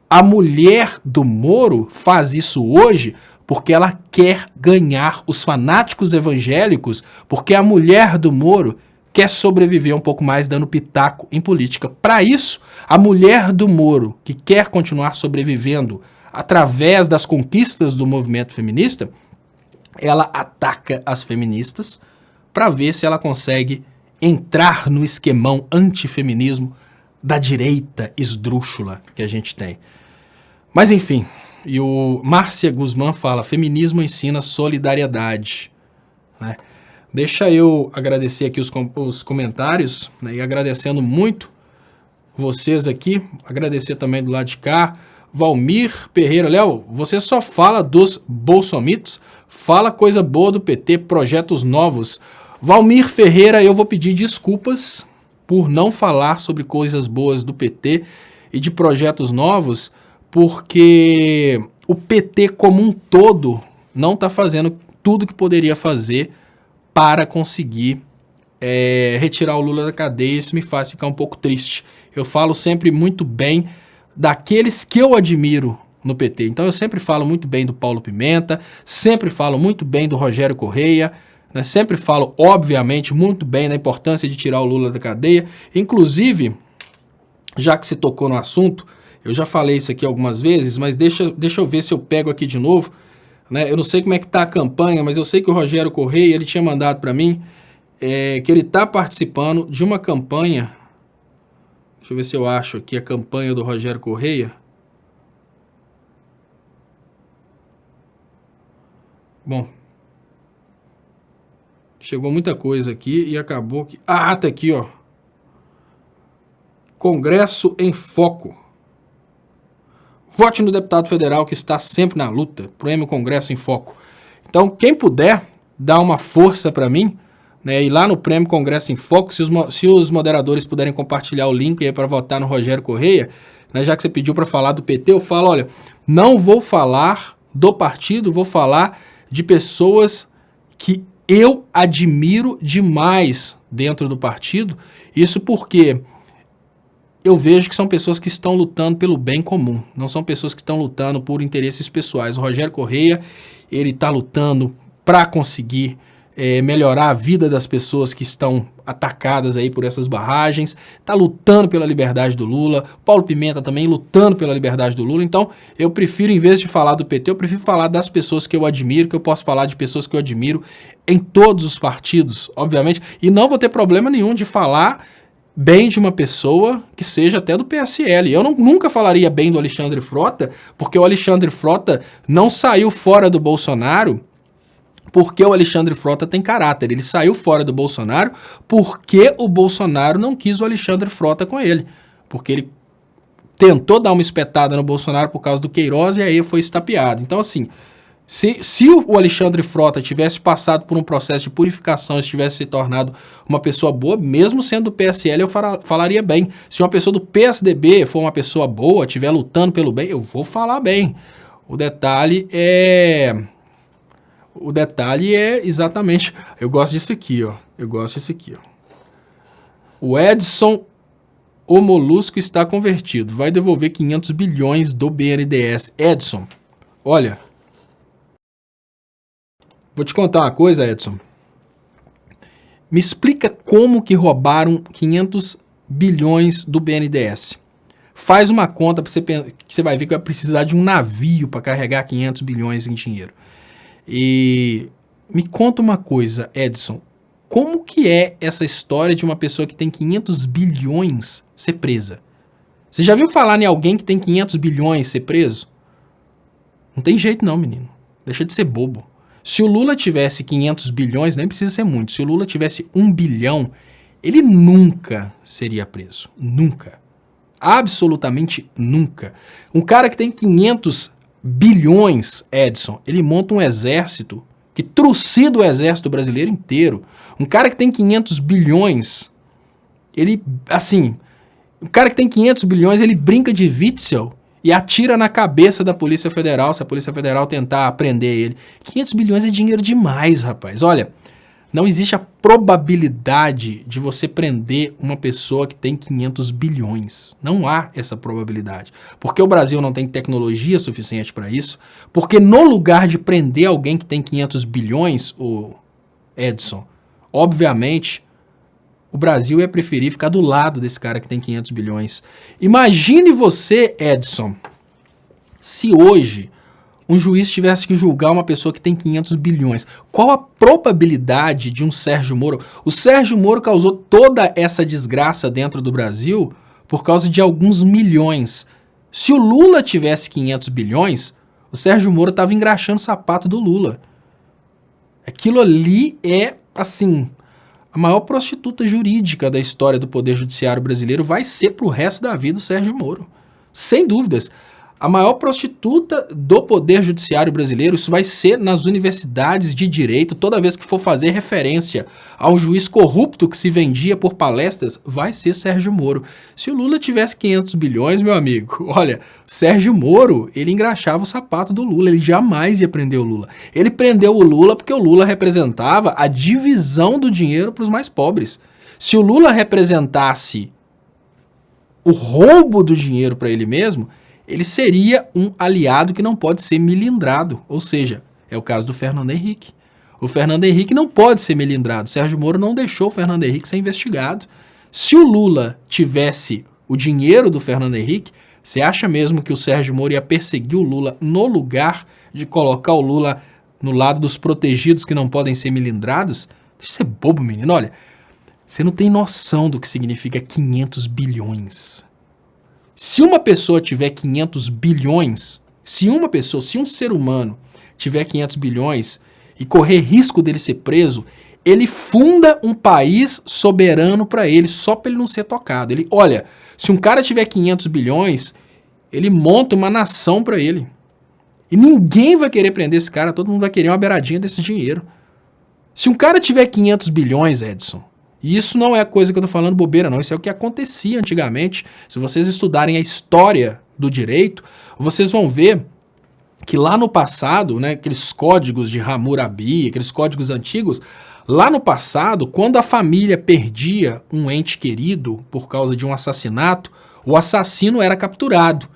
A mulher do Moro faz isso hoje porque ela quer ganhar os fanáticos evangélicos, porque a mulher do Moro quer sobreviver um pouco mais dando pitaco em política. Para isso, a mulher do Moro, que quer continuar sobrevivendo através das conquistas do movimento feminista, ela ataca as feministas para ver se ela consegue entrar no esquemão antifeminismo da direita esdrúxula que a gente tem. Mas enfim, e o Márcia Guzmán fala, feminismo ensina solidariedade, né? Deixa eu agradecer aqui os comentários, né? E agradecendo muito vocês aqui, agradecer também do lado de cá, Valmir Ferreira, Léo, você só fala dos bolsomitos, fala coisa boa do PT, projetos novos. Valmir Ferreira, eu vou pedir desculpas por não falar sobre coisas boas do PT e de projetos novos, porque o PT como um todo não está fazendo tudo que poderia fazer para conseguir retirar o Lula da cadeia. Isso me faz ficar um pouco triste. Eu falo sempre muito bem daqueles que eu admiro no PT. Então eu sempre falo muito bem do Paulo Pimenta, sempre falo muito bem do Rogério Correia, né? Sempre falo, obviamente, muito bem da importância de tirar o Lula da cadeia. Inclusive, já que se tocou no assunto, eu já falei isso aqui algumas vezes, mas deixa eu ver se eu pego aqui de novo, né? Eu não sei como é que tá a campanha, mas eu sei que o Rogério Correia, ele tinha mandado para mim que ele está participando de uma campanha. Deixa eu ver se eu acho aqui a campanha do Rogério Correia. Bom, chegou muita coisa aqui e acabou que... Ah, tá aqui, ó. Congresso em Foco. Vote no deputado federal que está sempre na luta. Prêmio Congresso em Foco. Então, quem puder dar uma força para mim, né, ir lá no Prêmio Congresso em Foco, se os moderadores puderem compartilhar o link aí para votar no Rogério Correia, né, já que você pediu para falar do PT, eu falo, olha, não vou falar do partido, vou falar de pessoas que eu admiro demais dentro do partido. Isso porque eu vejo que são pessoas que estão lutando pelo bem comum, não são pessoas que estão lutando por interesses pessoais. O Rogério Correia, ele está lutando para conseguir melhorar a vida das pessoas que estão atacadas aí por essas barragens, está lutando pela liberdade do Lula, Paulo Pimenta também lutando pela liberdade do Lula. Então eu prefiro, em vez de falar do PT, eu prefiro falar das pessoas que eu admiro, que eu posso falar de pessoas que eu admiro em todos os partidos, obviamente, e não vou ter problema nenhum de falar bem de uma pessoa que seja até do PSL. Eu nunca falaria bem do Alexandre Frota, porque o Alexandre Frota não saiu fora do Bolsonaro porque o Alexandre Frota tem caráter. Ele saiu fora do Bolsonaro porque o Bolsonaro não quis o Alexandre Frota com ele. Porque ele tentou dar uma espetada no Bolsonaro por causa do Queiroz e aí foi estapeado. Então, assim, se o Alexandre Frota tivesse passado por um processo de purificação e tivesse se tornado uma pessoa boa, mesmo sendo do PSL, eu falaria bem. Se uma pessoa do PSDB for uma pessoa boa, estiver lutando pelo bem, eu vou falar bem. O detalhe é exatamente... Eu gosto disso aqui, ó. O Edson, o Molusco está convertido. Vai devolver 500 bilhões do BNDES. Edson, olha... Vou te contar uma coisa, Edson. Me explica como que roubaram 500 bilhões do BNDES. Faz uma conta que você vai ver que vai precisar de um navio para carregar 500 bilhões em dinheiro. E me conta uma coisa, Edson. como que é essa história de uma pessoa que tem 500 bilhões ser presa? Você já viu falar em alguém que tem 500 bilhões ser preso? Não tem jeito não, menino. Deixa de ser bobo. Se o Lula tivesse 500 bilhões, nem precisa ser muito, se o Lula tivesse 1 bilhão, ele nunca seria preso. Nunca. Absolutamente nunca. Um cara que tem 500 bilhões, Edson, ele monta um exército que trucida o exército brasileiro inteiro. Um cara que tem 500 bilhões, ele, assim, um cara que tem 500 bilhões, ele brinca de Witzel e atira na cabeça da Polícia Federal, se a Polícia Federal tentar prender ele. 500 bilhões é dinheiro demais, rapaz. Olha, não existe a probabilidade de você prender uma pessoa que tem 500 bilhões. Não há essa probabilidade. Porque o Brasil não tem tecnologia suficiente para isso. Porque no lugar de prender alguém que tem 500 bilhões, o Edson, obviamente, o Brasil ia preferir ficar do lado desse cara que tem 500 bilhões. Imagine você, Edson, se hoje um juiz tivesse que julgar uma pessoa que tem 500 bilhões. Qual a probabilidade de um Sérgio Moro? O Sérgio Moro causou toda essa desgraça dentro do Brasil por causa de alguns milhões. Se o Lula tivesse 500 bilhões, o Sérgio Moro estava engraxando o sapato do Lula. Aquilo ali é, assim, a maior prostituta jurídica da história do Poder Judiciário brasileiro vai ser pro resto da vida o Sérgio Moro. Sem dúvidas. A maior prostituta do Poder Judiciário brasileiro, isso vai ser nas universidades de direito, toda vez que for fazer referência ao juiz corrupto que se vendia por palestras, vai ser Sérgio Moro. Se o Lula tivesse 500 bilhões, meu amigo, olha, Sérgio Moro, ele engraxava o sapato do Lula, ele jamais ia prender o Lula. Ele prendeu o Lula porque o Lula representava a divisão do dinheiro para os mais pobres. Se o Lula representasse o roubo do dinheiro para ele mesmo, ele seria um aliado que não pode ser melindrado. Ou seja, é o caso do Fernando Henrique. O Fernando Henrique não pode ser melindrado. Sérgio Moro não deixou o Fernando Henrique ser investigado. Se o Lula tivesse o dinheiro do Fernando Henrique, você acha mesmo que o Sérgio Moro ia perseguir o Lula no lugar de colocar o Lula no lado dos protegidos que não podem ser melindrados? Deixa de ser bobo, menino. Olha, você não tem noção do que significa 500 bilhões. Se uma pessoa tiver 500 bilhões, se um ser humano tiver 500 bilhões e correr risco dele ser preso, ele funda um país soberano para ele, só para ele não ser tocado. Olha, se um cara tiver 500 bilhões, ele monta uma nação para ele. E ninguém vai querer prender esse cara, todo mundo vai querer uma beiradinha desse dinheiro. Se um cara tiver 500 bilhões, Edson, e isso não é coisa que eu tô falando bobeira, não. Isso é o que acontecia antigamente. Se vocês estudarem a história do direito, vocês vão ver que lá no passado, né, aqueles códigos de Hammurabi, aqueles códigos antigos, lá no passado, quando a família perdia um ente querido por causa de um assassinato, o assassino era capturado.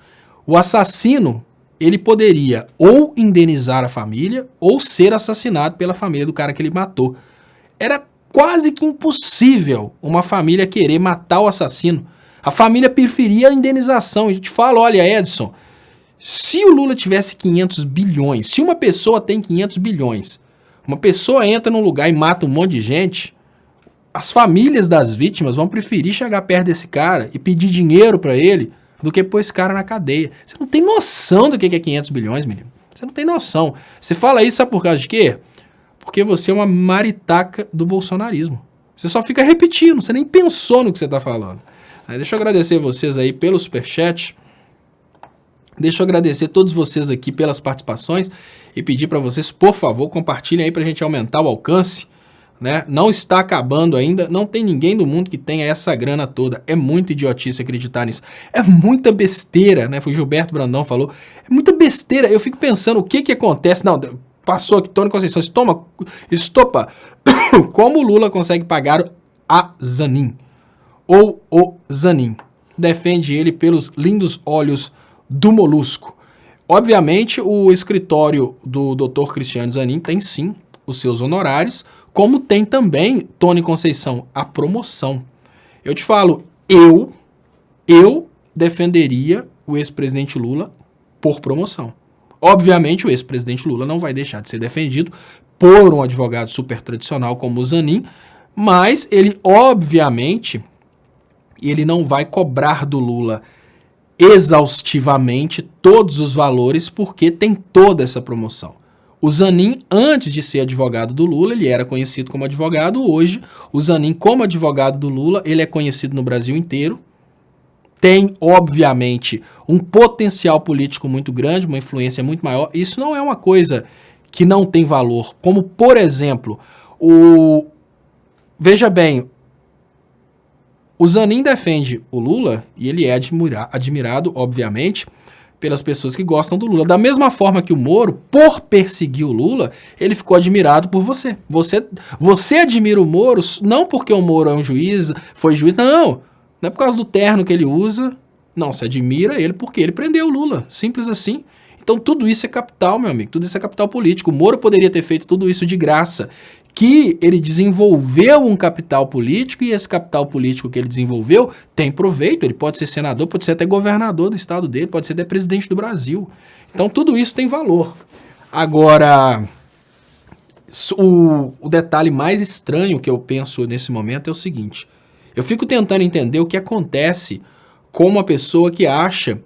O assassino, ele poderia ou indenizar a família ou ser assassinado pela família do cara que ele matou. Era quase que impossível uma família querer matar o assassino. A família preferia a indenização. A gente fala, olha, Edson, se o Lula tivesse 500 bilhões, se uma pessoa tem 500 bilhões, uma pessoa entra num lugar e mata um monte de gente, as famílias das vítimas vão preferir chegar perto desse cara e pedir dinheiro pra ele do que pôr esse cara na cadeia. Você não tem noção do que é 500 bilhões, menino. Você não tem noção. Você fala isso, sabe por causa de quê? Porque você é uma maritaca do bolsonarismo. Você só fica repetindo, você nem pensou no que você está falando. Deixa eu agradecer vocês aí pelo superchat. Deixa eu agradecer todos vocês aqui pelas participações e pedir para vocês, por favor, compartilhem aí para a gente aumentar o alcance. Né? Não está acabando ainda, não tem ninguém do mundo que tenha essa grana toda. É muita idiotice acreditar nisso. É muita besteira, né? Foi o Gilberto Brandão falou. É muita besteira. Eu fico pensando o que acontece. Não, passou aqui, Tony Conceição, estopa. Como o Lula consegue pagar a Zanin? Ou o Zanin? Defende ele pelos lindos olhos do molusco. Obviamente, o escritório do Dr. Cristiano Zanin tem sim os seus honorários, como tem também, Tony Conceição, a promoção. Eu te falo, eu defenderia o ex-presidente Lula por promoção. Obviamente, o ex-presidente Lula não vai deixar de ser defendido por um advogado super tradicional como o Zanin, Mas ele, obviamente, ele não vai cobrar do Lula exaustivamente todos os valores, porque tem toda essa promoção. O Zanin, antes de ser advogado do Lula, ele era conhecido como advogado. Hoje, o Zanin, como advogado do Lula, ele é conhecido no Brasil inteiro. Tem, obviamente, um potencial político muito grande, uma influência muito maior. Isso não é uma coisa que não tem valor. Como, por exemplo, veja bem, o Zanin defende o Lula e ele é admirado, obviamente, pelas pessoas que gostam do Lula. Da mesma forma que o Moro, por perseguir o Lula, ele ficou admirado por você. Você admira o Moro não porque o Moro é um juiz, foi juiz, não. Não é por causa do terno que ele usa. Não, você admira ele porque ele prendeu o Lula. Simples assim. Então tudo isso é capital, meu amigo. Tudo isso é capital político. O Moro poderia ter feito tudo isso de graça. Que ele desenvolveu um capital político e esse capital político que ele desenvolveu tem proveito. Ele pode ser senador, pode ser até governador do estado dele, pode ser até presidente do Brasil. Então tudo isso tem valor. Agora, o detalhe mais estranho que eu penso nesse momento é o seguinte. Eu fico tentando entender o que acontece com uma pessoa que acha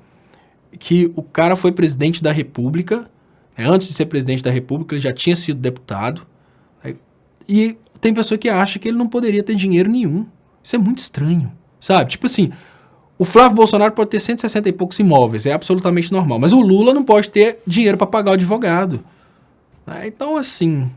que o cara foi presidente da República, antes de ser presidente da República ele já tinha sido deputado, e tem pessoa que acha que ele não poderia ter dinheiro nenhum. Isso é muito estranho, sabe? Tipo assim, o Flávio Bolsonaro pode ter 160 e poucos imóveis, é absolutamente normal, mas o Lula não pode ter dinheiro para pagar o advogado. Então, assim,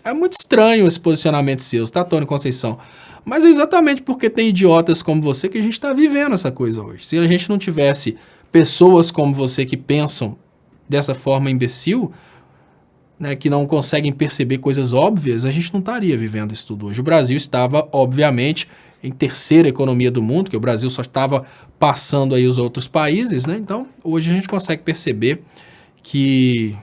é muito estranho esse posicionamento seu, tá, Tony Conceição? Mas é exatamente porque tem idiotas como você que a gente está vivendo essa coisa hoje. Se a gente não tivesse pessoas como você que pensam dessa forma imbecil, né, que não conseguem perceber coisas óbvias, a gente não estaria vivendo isso tudo hoje. O Brasil estava, obviamente, em terceira economia do mundo, que o Brasil só estava passando aí os outros países, né? Então, hoje a gente consegue perceber que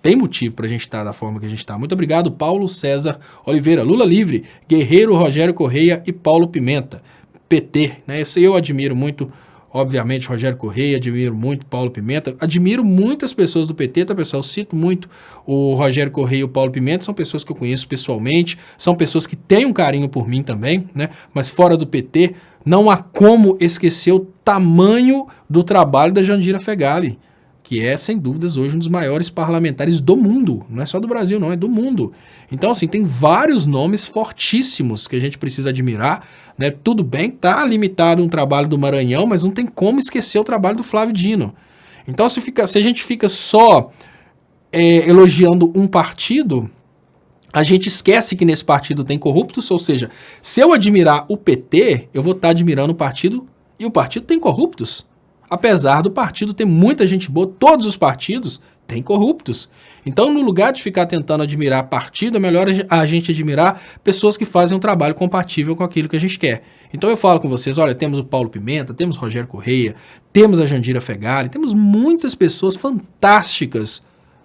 tem motivo para a gente estar da forma que a gente está. Muito obrigado, Paulo César Oliveira. Lula livre, Guerreiro, Rogério Correia e Paulo Pimenta. PT, né? Esse eu admiro muito. Obviamente, Rogério Correia, admiro muito Paulo Pimenta, admiro muitas pessoas do PT, tá, pessoal? Cito muito o Rogério Correia e o Paulo Pimenta, são pessoas que eu conheço pessoalmente, são pessoas que têm um carinho por mim também, né? Mas fora do PT, não há como esquecer o tamanho do trabalho da Jandira Fegali, que é, sem dúvidas, hoje um dos maiores parlamentares do mundo. Não é só do Brasil, não, é do mundo. Então, assim, tem vários nomes fortíssimos que a gente precisa admirar, né? Tudo bem, tá limitado um trabalho do Maranhão, mas não tem como esquecer o trabalho do Flávio Dino. Então, se a gente fica só elogiando um partido, a gente esquece que nesse partido tem corruptos, ou seja, se eu admirar o PT, eu vou estar admirando o partido, e o partido tem corruptos. Apesar do partido ter muita gente boa, todos os partidos têm corruptos. Então, no lugar de ficar tentando admirar partido, é melhor a gente admirar pessoas que fazem um trabalho compatível com aquilo que a gente quer. Então eu falo com vocês, olha, temos o Paulo Pimenta, temos o Rogério Correia, temos a Jandira Fegali, temos muitas pessoas fantásticas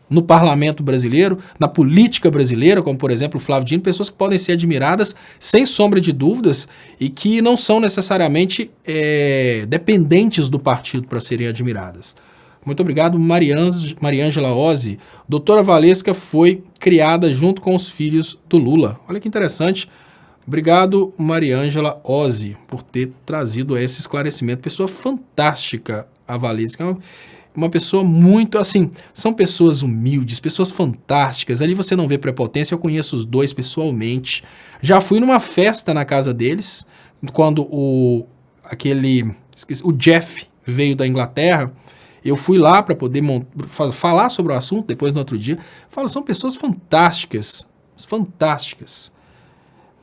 no parlamento brasileiro, na política brasileira, como por exemplo o Flávio Dino, pessoas que podem ser admiradas sem sombra de dúvidas e que não são necessariamente dependentes do partido para serem admiradas. Muito obrigado, Mariângela Ozzi. Doutora Valesca foi criada junto com os filhos do Lula. Olha que interessante. Obrigado, Mariângela Ozzi, por ter trazido esse esclarecimento. Pessoa fantástica, a Valesca. Uma pessoa muito, assim, são pessoas humildes, pessoas fantásticas. Ali você não vê prepotência, eu conheço os dois pessoalmente. Já fui numa festa na casa deles, quando o Jeff veio da Inglaterra. Eu fui lá para poder falar sobre o assunto, depois no outro dia. Falo, são pessoas fantásticas, fantásticas.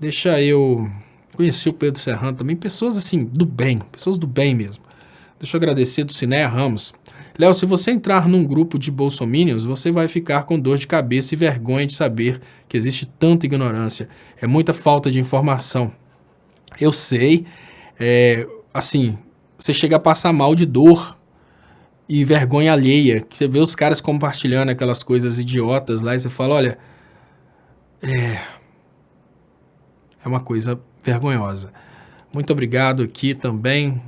Deixa eu conhecer o Pedro Serrano também, pessoas assim, do bem, pessoas do bem mesmo. Deixa eu agradecer do Cinéia Ramos. Léo, se você entrar num grupo de bolsominions, você vai ficar com dor de cabeça e vergonha de saber que existe tanta ignorância. É muita falta de informação. Eu sei, assim, você chega a passar mal de dor e vergonha alheia, que você vê os caras compartilhando aquelas coisas idiotas lá e você fala, olha, é uma coisa vergonhosa. Muito obrigado aqui também,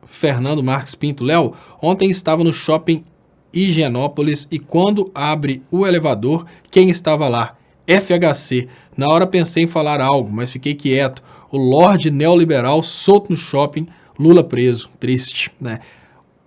Fernando Marques Pinto. Léo, ontem estava no shopping Higienópolis e quando abre o elevador, quem estava lá? FHC. Na hora pensei em falar algo, mas fiquei quieto. O Lorde neoliberal solto no shopping, Lula preso. Triste, né?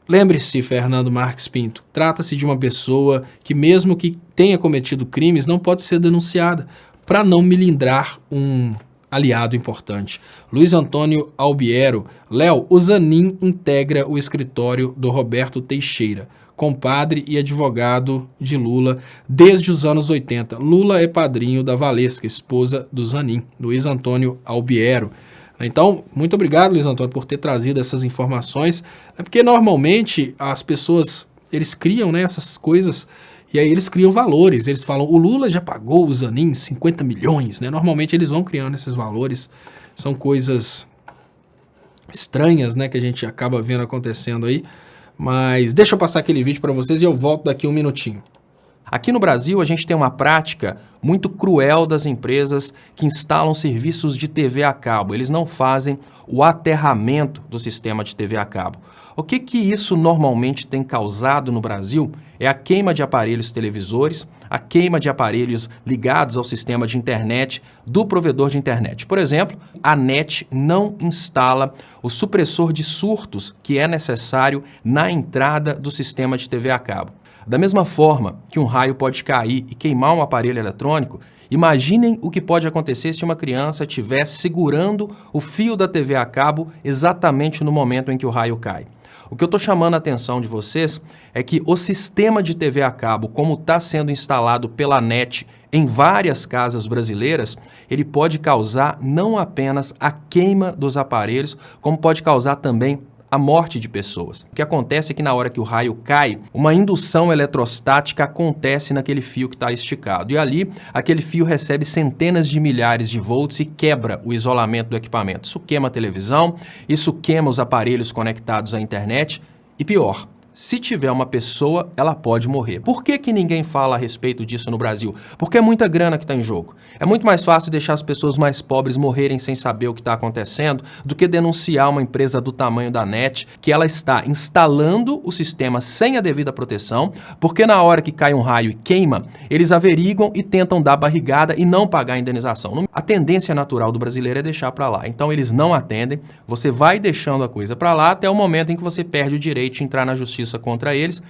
Lembre-se, Fernando Marques Pinto, trata-se de uma pessoa que, mesmo que tenha cometido crimes, não pode ser denunciada, para não milindrar um aliado importante. Luiz Antônio Albiero. Léo, o Zanin integra o escritório do Roberto Teixeira, compadre e advogado de Lula desde os anos 80. Lula é padrinho da Valesca, esposa do Zanin. Luiz Antônio Albiero. Então, muito obrigado, Luiz Antônio, por ter trazido essas informações, porque normalmente as pessoas, eles criam, né, essas coisas, e aí eles criam valores, eles falam, o Lula já pagou o Zanin 50 milhões, né, normalmente eles vão criando esses valores, são coisas estranhas, né, que a gente acaba vendo acontecendo aí, mas deixa eu passar aquele vídeo para vocês e eu volto daqui um minutinho. Aqui no Brasil, a gente tem uma prática muito cruel das empresas que instalam serviços de TV a cabo. Eles não fazem o aterramento do sistema de TV a cabo. O que isso normalmente tem causado no Brasil é a queima de aparelhos televisores, a queima de aparelhos ligados ao sistema de internet do provedor de internet. Por exemplo, a NET não instala o supressor de surtos que é necessário na entrada do sistema de TV a cabo. Da mesma forma que um raio pode cair e queimar um aparelho eletrônico, imaginem o que pode acontecer se uma criança estiver segurando o fio da TV a cabo exatamente no momento em que o raio cai. O que eu estou chamando a atenção de vocês é que o sistema de TV a cabo, como está sendo instalado pela NET em várias casas brasileiras, ele pode causar não apenas a queima dos aparelhos, como pode causar também a morte de pessoas. O que acontece é que na hora que o raio cai, uma indução eletrostática acontece naquele fio que está esticado. E ali, aquele fio recebe centenas de milhares de volts e quebra o isolamento do equipamento. Isso queima a televisão, isso queima os aparelhos conectados à internet e pior, se tiver uma pessoa, ela pode morrer. Por que ninguém fala a respeito disso no Brasil? Porque é muita grana que está em jogo. É muito mais fácil deixar as pessoas mais pobres morrerem sem saber o que está acontecendo do que denunciar uma empresa do tamanho da NET que ela está instalando o sistema sem a devida proteção, porque na hora que cai um raio e queima, eles averiguam e tentam dar barrigada e não pagar a indenização. A tendência natural do brasileiro é deixar para lá. Então eles não atendem, você vai deixando a coisa para lá até o momento em que você perde o direito de entrar na justiça contra eles.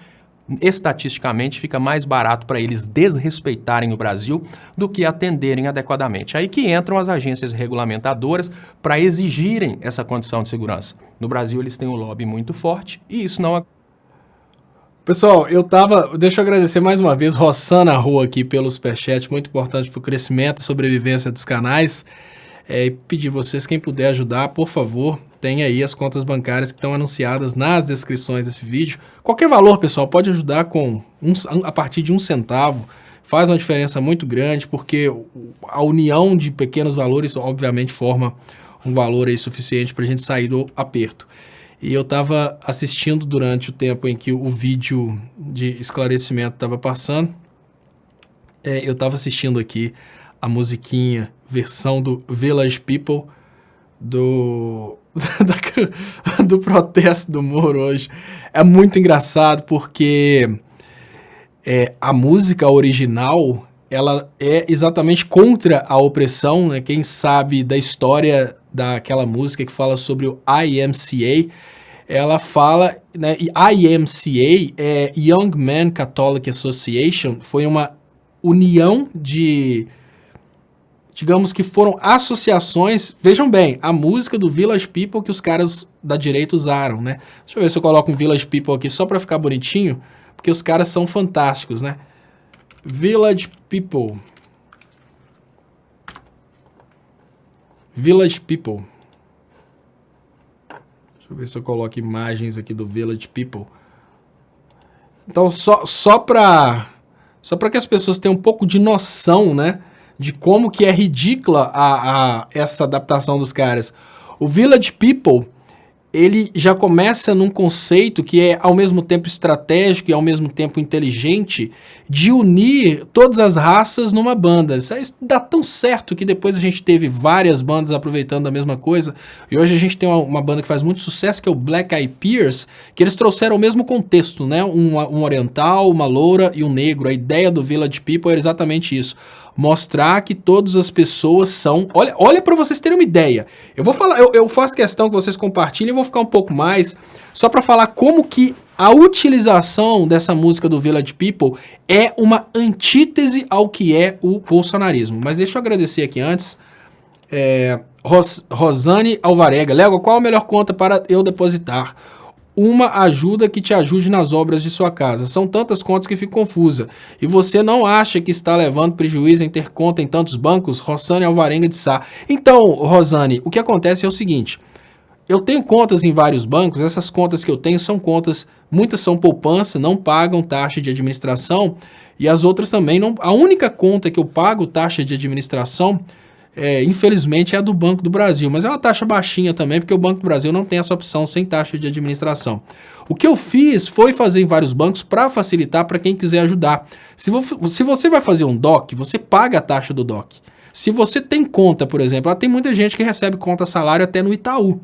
Estatisticamente fica mais barato para eles desrespeitarem o Brasil do que atenderem adequadamente. Aí que entram as agências regulamentadoras para exigirem essa condição de segurança. No Brasil eles têm um lobby muito forte e isso não... Pessoal, deixa eu agradecer mais uma vez, roçando a rua aqui pelo superchat, muito importante para o crescimento e sobrevivência dos canais. E pedir vocês, quem puder ajudar, por favor, tem aí as contas bancárias que estão anunciadas nas descrições desse vídeo. Qualquer valor, pessoal, pode ajudar a partir de 1 centavo. Faz uma diferença muito grande, porque a união de pequenos valores, obviamente, forma um valor aí suficiente para a gente sair do aperto. E eu estava assistindo durante o tempo em que o vídeo de esclarecimento estava passando. Eu estava assistindo aqui a musiquinha, versão do Village People, do protesto do Moro hoje. É muito engraçado porque a música original, ela é exatamente contra a opressão, né? Quem sabe da história daquela música que fala sobre o IMCA, ela fala, né, e IMCA é Young Men Catholic Association, foi uma união de... digamos que foram associações, vejam bem, a música do Village People que os caras da direita usaram, né? Deixa eu ver se eu coloco um Village People aqui só pra ficar bonitinho, porque os caras são fantásticos, né? Village People. Village People. Deixa eu ver se eu coloco imagens aqui do Village People. Então, só pra que as pessoas tenham um pouco de noção, né? De como que é ridícula essa adaptação dos caras. O Village People, ele já começa num conceito que é ao mesmo tempo estratégico e ao mesmo tempo inteligente de unir todas as raças numa banda. Isso dá tão certo que depois a gente teve várias bandas aproveitando a mesma coisa. E hoje a gente tem uma banda que faz muito sucesso, que é o Black Eyed Peas, que eles trouxeram o mesmo contexto, né? Um oriental, uma loura e um negro. A ideia do Village People era exatamente isso. mostrar que todas as pessoas são... Olha para vocês terem uma ideia. Eu vou falar, eu faço questão que vocês compartilhem, eu vou ficar um pouco mais, só para falar como que a utilização dessa música do Village People é uma antítese ao que é o bolsonarismo. Mas deixa eu agradecer aqui antes. Rosane Alvarenga. Léo, qual a melhor conta para eu depositar? Uma ajuda que te ajude nas obras de sua casa. São tantas contas que fico confusa. E você não acha que está levando prejuízo em ter conta em tantos bancos? Rosane Alvarenga de Sá. Então, Rosane, o que acontece é o seguinte. Eu tenho contas em vários bancos. Essas contas que eu tenho são contas, muitas são poupança, não pagam taxa de administração. E as outras também não. A única conta que eu pago taxa de administração, infelizmente, é a do Banco do Brasil, mas é uma taxa baixinha também, porque o Banco do Brasil não tem essa opção sem taxa de administração. O que eu fiz foi fazer em vários bancos para facilitar para quem quiser ajudar. Se você vai fazer um DOC, você paga a taxa do DOC. Se você tem conta, por exemplo, tem muita gente que recebe conta salário até no Itaú.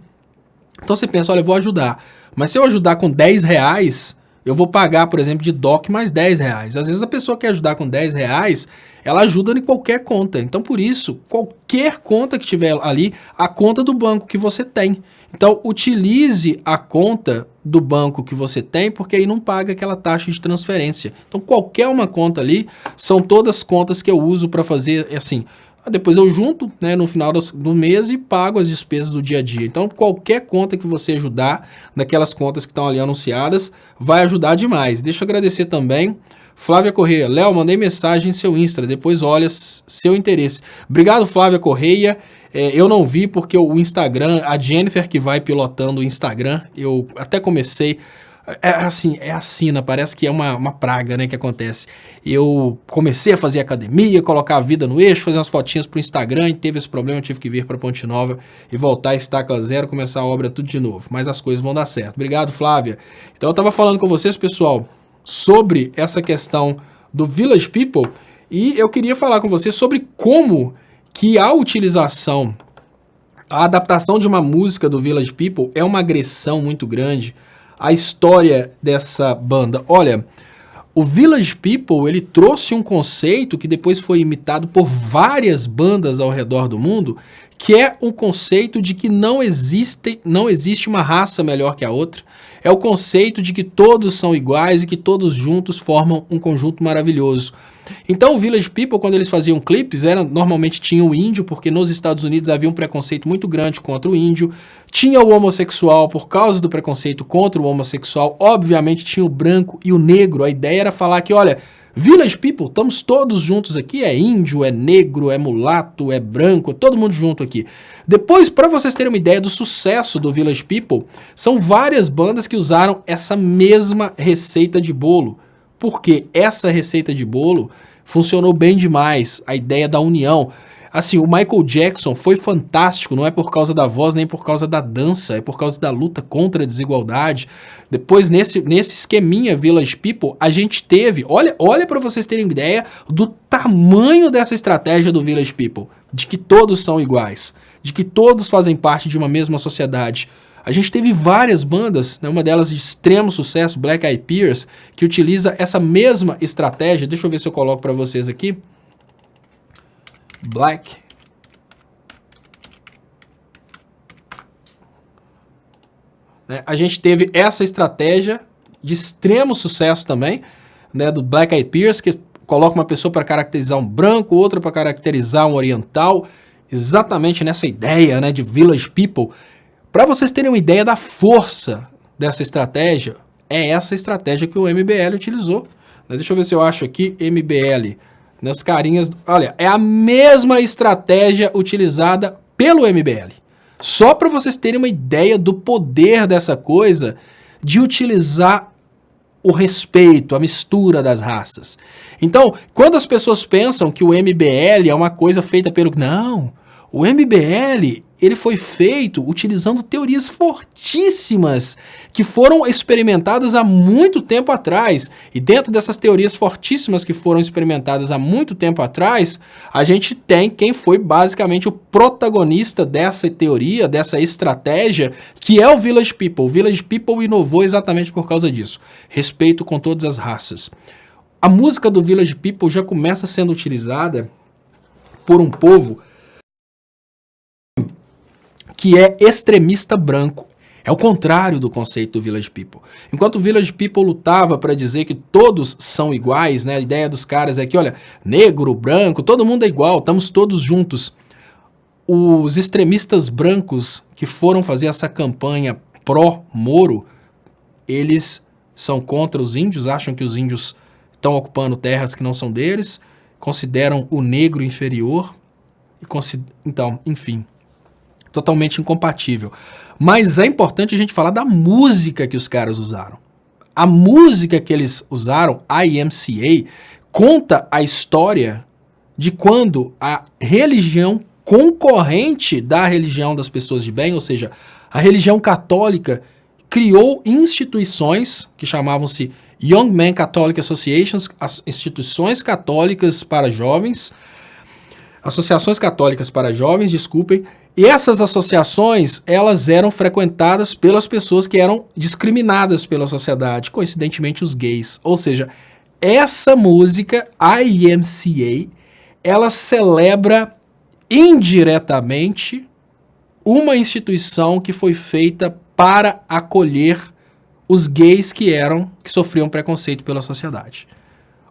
Então você pensa, olha, eu vou ajudar, mas se eu ajudar com R$10, eu vou pagar, por exemplo, de DOC mais R$10. Às vezes a pessoa quer ajudar com R$10, ela ajuda em qualquer conta. Então, por isso, qualquer conta que tiver ali, a conta do banco que você tem. Então, utilize a conta do banco que você tem, porque aí não paga aquela taxa de transferência. Então, qualquer uma conta ali, são todas contas que eu uso para fazer, assim... Depois eu junto, né, no final do mês e pago as despesas do dia a dia. Então, qualquer conta que você ajudar, daquelas contas que estão ali anunciadas, vai ajudar demais. Deixa eu agradecer também. Flávia Correia. Léo, mandei mensagem em seu Insta, depois olha seu interesse. Obrigado, Flávia Correia. Eu não vi porque o Instagram, a Jennifer que vai pilotando o Instagram, eu até comecei... É assina, parece que é uma praga, né, que acontece. Eu comecei a fazer academia, colocar a vida no eixo, fazer umas fotinhas pro Instagram, e teve esse problema, eu tive que vir para Ponte Nova e voltar a estaca zero, começar a obra tudo de novo. Mas as coisas vão dar certo. Obrigado, Flávia. Então eu tava falando com vocês, pessoal, sobre essa questão do Village People, e eu queria falar com vocês sobre como que a utilização, a adaptação de uma música do Village People é uma agressão muito grande. A história dessa banda. Olha, o Village People, ele trouxe um conceito que depois foi imitado por várias bandas ao redor do mundo, que é um conceito de que não existe uma raça melhor que a outra. É o conceito de que todos são iguais e que todos juntos formam um conjunto maravilhoso. Então o Village People, quando eles faziam clipes, normalmente tinha o índio, porque nos Estados Unidos havia um preconceito muito grande contra o índio, tinha o homossexual por causa do preconceito contra o homossexual, obviamente tinha o branco e o negro. A ideia era falar que, olha, Village People, estamos todos juntos aqui, é índio, é negro, é mulato, é branco, todo mundo junto aqui. Depois, para vocês terem uma ideia do sucesso do Village People, são várias bandas que usaram essa mesma receita de bolo. Porque essa receita de bolo funcionou bem demais, a ideia da união. Assim, o Michael Jackson foi fantástico, não é por causa da voz, nem por causa da dança, é por causa da luta contra a desigualdade. Depois, nesse esqueminha Village People, a gente teve... Olha para vocês terem ideia do tamanho dessa estratégia do Village People. De que todos são iguais, de que todos fazem parte de uma mesma sociedade. A gente teve várias bandas, né, uma delas de extremo sucesso, Black Eyed Peas, que utiliza essa mesma estratégia. Deixa eu ver se eu coloco para vocês aqui. Black. A gente teve essa estratégia de extremo sucesso também, né, do Black Eyed Peas, que coloca uma pessoa para caracterizar um branco, outra para caracterizar um oriental, exatamente nessa ideia, né, de Village People. Para vocês terem uma ideia da força dessa estratégia, é essa estratégia que o MBL utilizou. Deixa eu ver se eu acho aqui, MBL. Nas carinhas, olha, é a mesma estratégia utilizada pelo MBL. Só para vocês terem uma ideia do poder dessa coisa de utilizar o respeito, a mistura das raças. Então, quando as pessoas pensam que o MBL é uma coisa feita pelo... Não, o MBL... ele foi feito utilizando teorias fortíssimas que foram experimentadas há muito tempo atrás. E dentro dessas teorias fortíssimas que foram experimentadas há muito tempo atrás, a gente tem quem foi basicamente o protagonista dessa teoria, dessa estratégia, que é o Village People. O Village People inovou exatamente por causa disso. Respeito com todas as raças. A música do Village People já começa sendo utilizada por um povo que é extremista branco. É o contrário do conceito do Village People. Enquanto o Village People lutava para dizer que todos são iguais, né? A ideia dos caras é que, olha, negro, branco, todo mundo é igual, estamos todos juntos. Os extremistas brancos que foram fazer essa campanha pró-Moro, eles são contra os índios, acham que os índios estão ocupando terras que não são deles, consideram o negro inferior, então, enfim, totalmente incompatível. Mas é importante a gente falar da música que os caras usaram. A música que eles usaram, a YMCA, conta a história de quando a religião concorrente da religião das pessoas de bem, ou seja, a religião católica, criou instituições que chamavam-se Young Men Catholic Associations, as instituições católicas para jovens, associações católicas para jovens, desculpem, e essas associações, elas eram frequentadas pelas pessoas que eram discriminadas pela sociedade, coincidentemente os gays. Ou seja, essa música, a YMCA, ela celebra indiretamente uma instituição que foi feita para acolher os gays que sofriam preconceito pela sociedade.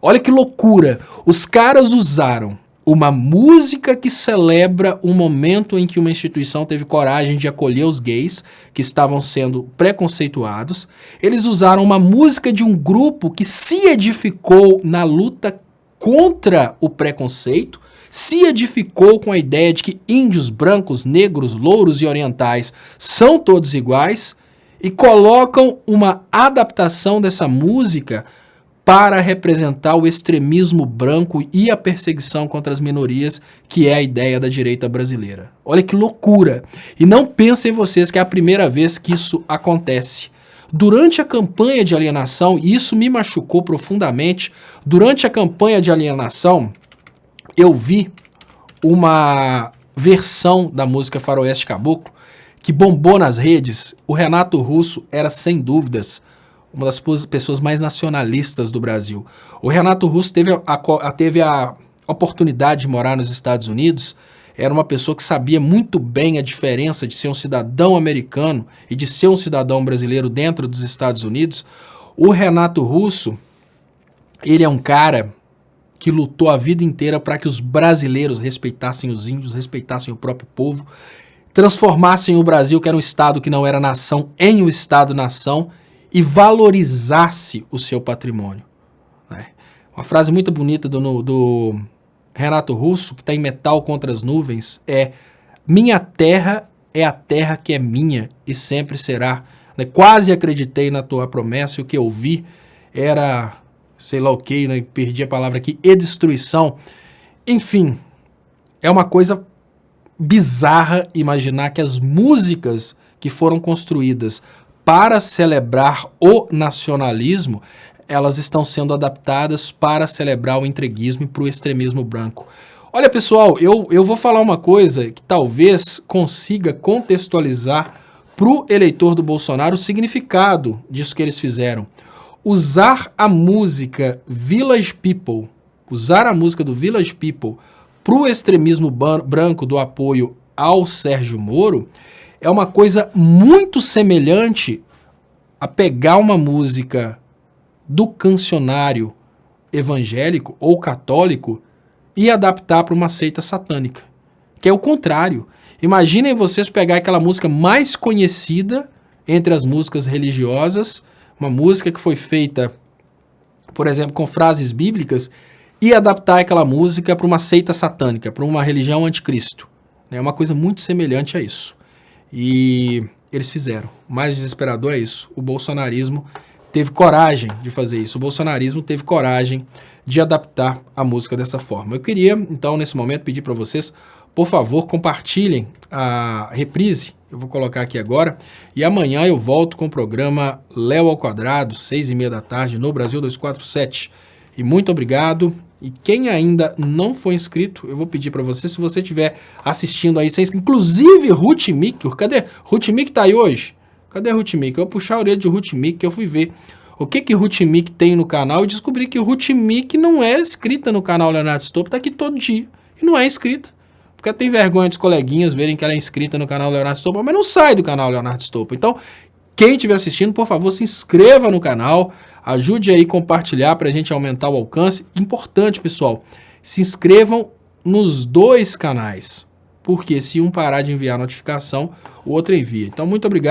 Olha que loucura! Os caras usaram uma música que celebra um momento em que uma instituição teve coragem de acolher os gays que estavam sendo preconceituados. Eles usaram uma música de um grupo que se edificou na luta contra o preconceito, se edificou com a ideia de que índios, brancos, negros, louros e orientais são todos iguais, e colocam uma adaptação dessa música para representar o extremismo branco e a perseguição contra as minorias, que é a ideia da direita brasileira. Olha que loucura! E não pensem vocês que é a primeira vez que isso acontece. Durante a campanha de alienação, e isso me machucou profundamente, durante a campanha de alienação, eu vi uma versão da música Faroeste Caboclo que bombou nas redes. O Renato Russo era, sem dúvidas, uma das pessoas mais nacionalistas do Brasil. O Renato Russo teve a oportunidade de morar nos Estados Unidos, era uma pessoa que sabia muito bem a diferença de ser um cidadão americano e de ser um cidadão brasileiro dentro dos Estados Unidos. O Renato Russo, ele é um cara que lutou a vida inteira para que os brasileiros respeitassem os índios, respeitassem o próprio povo, transformassem o Brasil, que era um estado que não era nação, em um estado-nação, e valorizasse o seu patrimônio. Uma frase muito bonita do Renato Russo, que está em Metal contra as Nuvens, é: minha terra é a terra que é minha e sempre será. Quase acreditei na tua promessa, e o que eu vi era, sei lá o que, perdi a palavra aqui, e destruição. Enfim, é uma coisa bizarra imaginar que as músicas que foram construídas para celebrar o nacionalismo, elas estão sendo adaptadas para celebrar o entreguismo e para o extremismo branco. Olha, pessoal, eu vou falar uma coisa que talvez consiga contextualizar para o eleitor do Bolsonaro o significado disso que eles fizeram. Usar a música Village People, usar a música do Village People para o extremismo branco do apoio ao Sérgio Moro é uma coisa muito semelhante a pegar uma música do cancionário evangélico ou católico e adaptar para uma seita satânica, que é o contrário. Imaginem vocês pegar aquela música mais conhecida entre as músicas religiosas, uma música que foi feita, por exemplo, com frases bíblicas, e adaptar aquela música para uma seita satânica, para uma religião anticristo. É uma coisa muito semelhante a isso. E eles fizeram. O mais desesperador é isso. O bolsonarismo teve coragem de fazer isso. O bolsonarismo teve coragem de adaptar a música dessa forma. Eu queria, então, nesse momento, pedir para vocês, por favor, compartilhem a reprise. Eu vou colocar aqui agora. E amanhã eu volto com o programa Léo ao Quadrado, 6h30 da tarde, no Brasil 247. E muito obrigado. E quem ainda não foi inscrito, eu vou pedir para você, se você estiver assistindo aí, inclusive Ruth Mick, cadê? Ruth Mick tá aí hoje? Cadê Ruth Mick? Eu vou puxar a orelha de Ruth Mick, eu fui ver o que Ruth Mick tem no canal e descobri que Ruth Mick não é inscrita no canal Leonardo Stolpe, tá aqui todo dia. e não é inscrita. Porque tem vergonha dos coleguinhas verem que ela é inscrita no canal Leonardo Stoppa, mas não sai do canal Leonardo Stoppa. Então, quem estiver assistindo, por favor, se inscreva no canal, ajude aí a compartilhar para a gente aumentar o alcance. Importante, pessoal, se inscrevam nos 2 canais, porque se um parar de enviar notificação, o outro envia. Então, muito obrigado.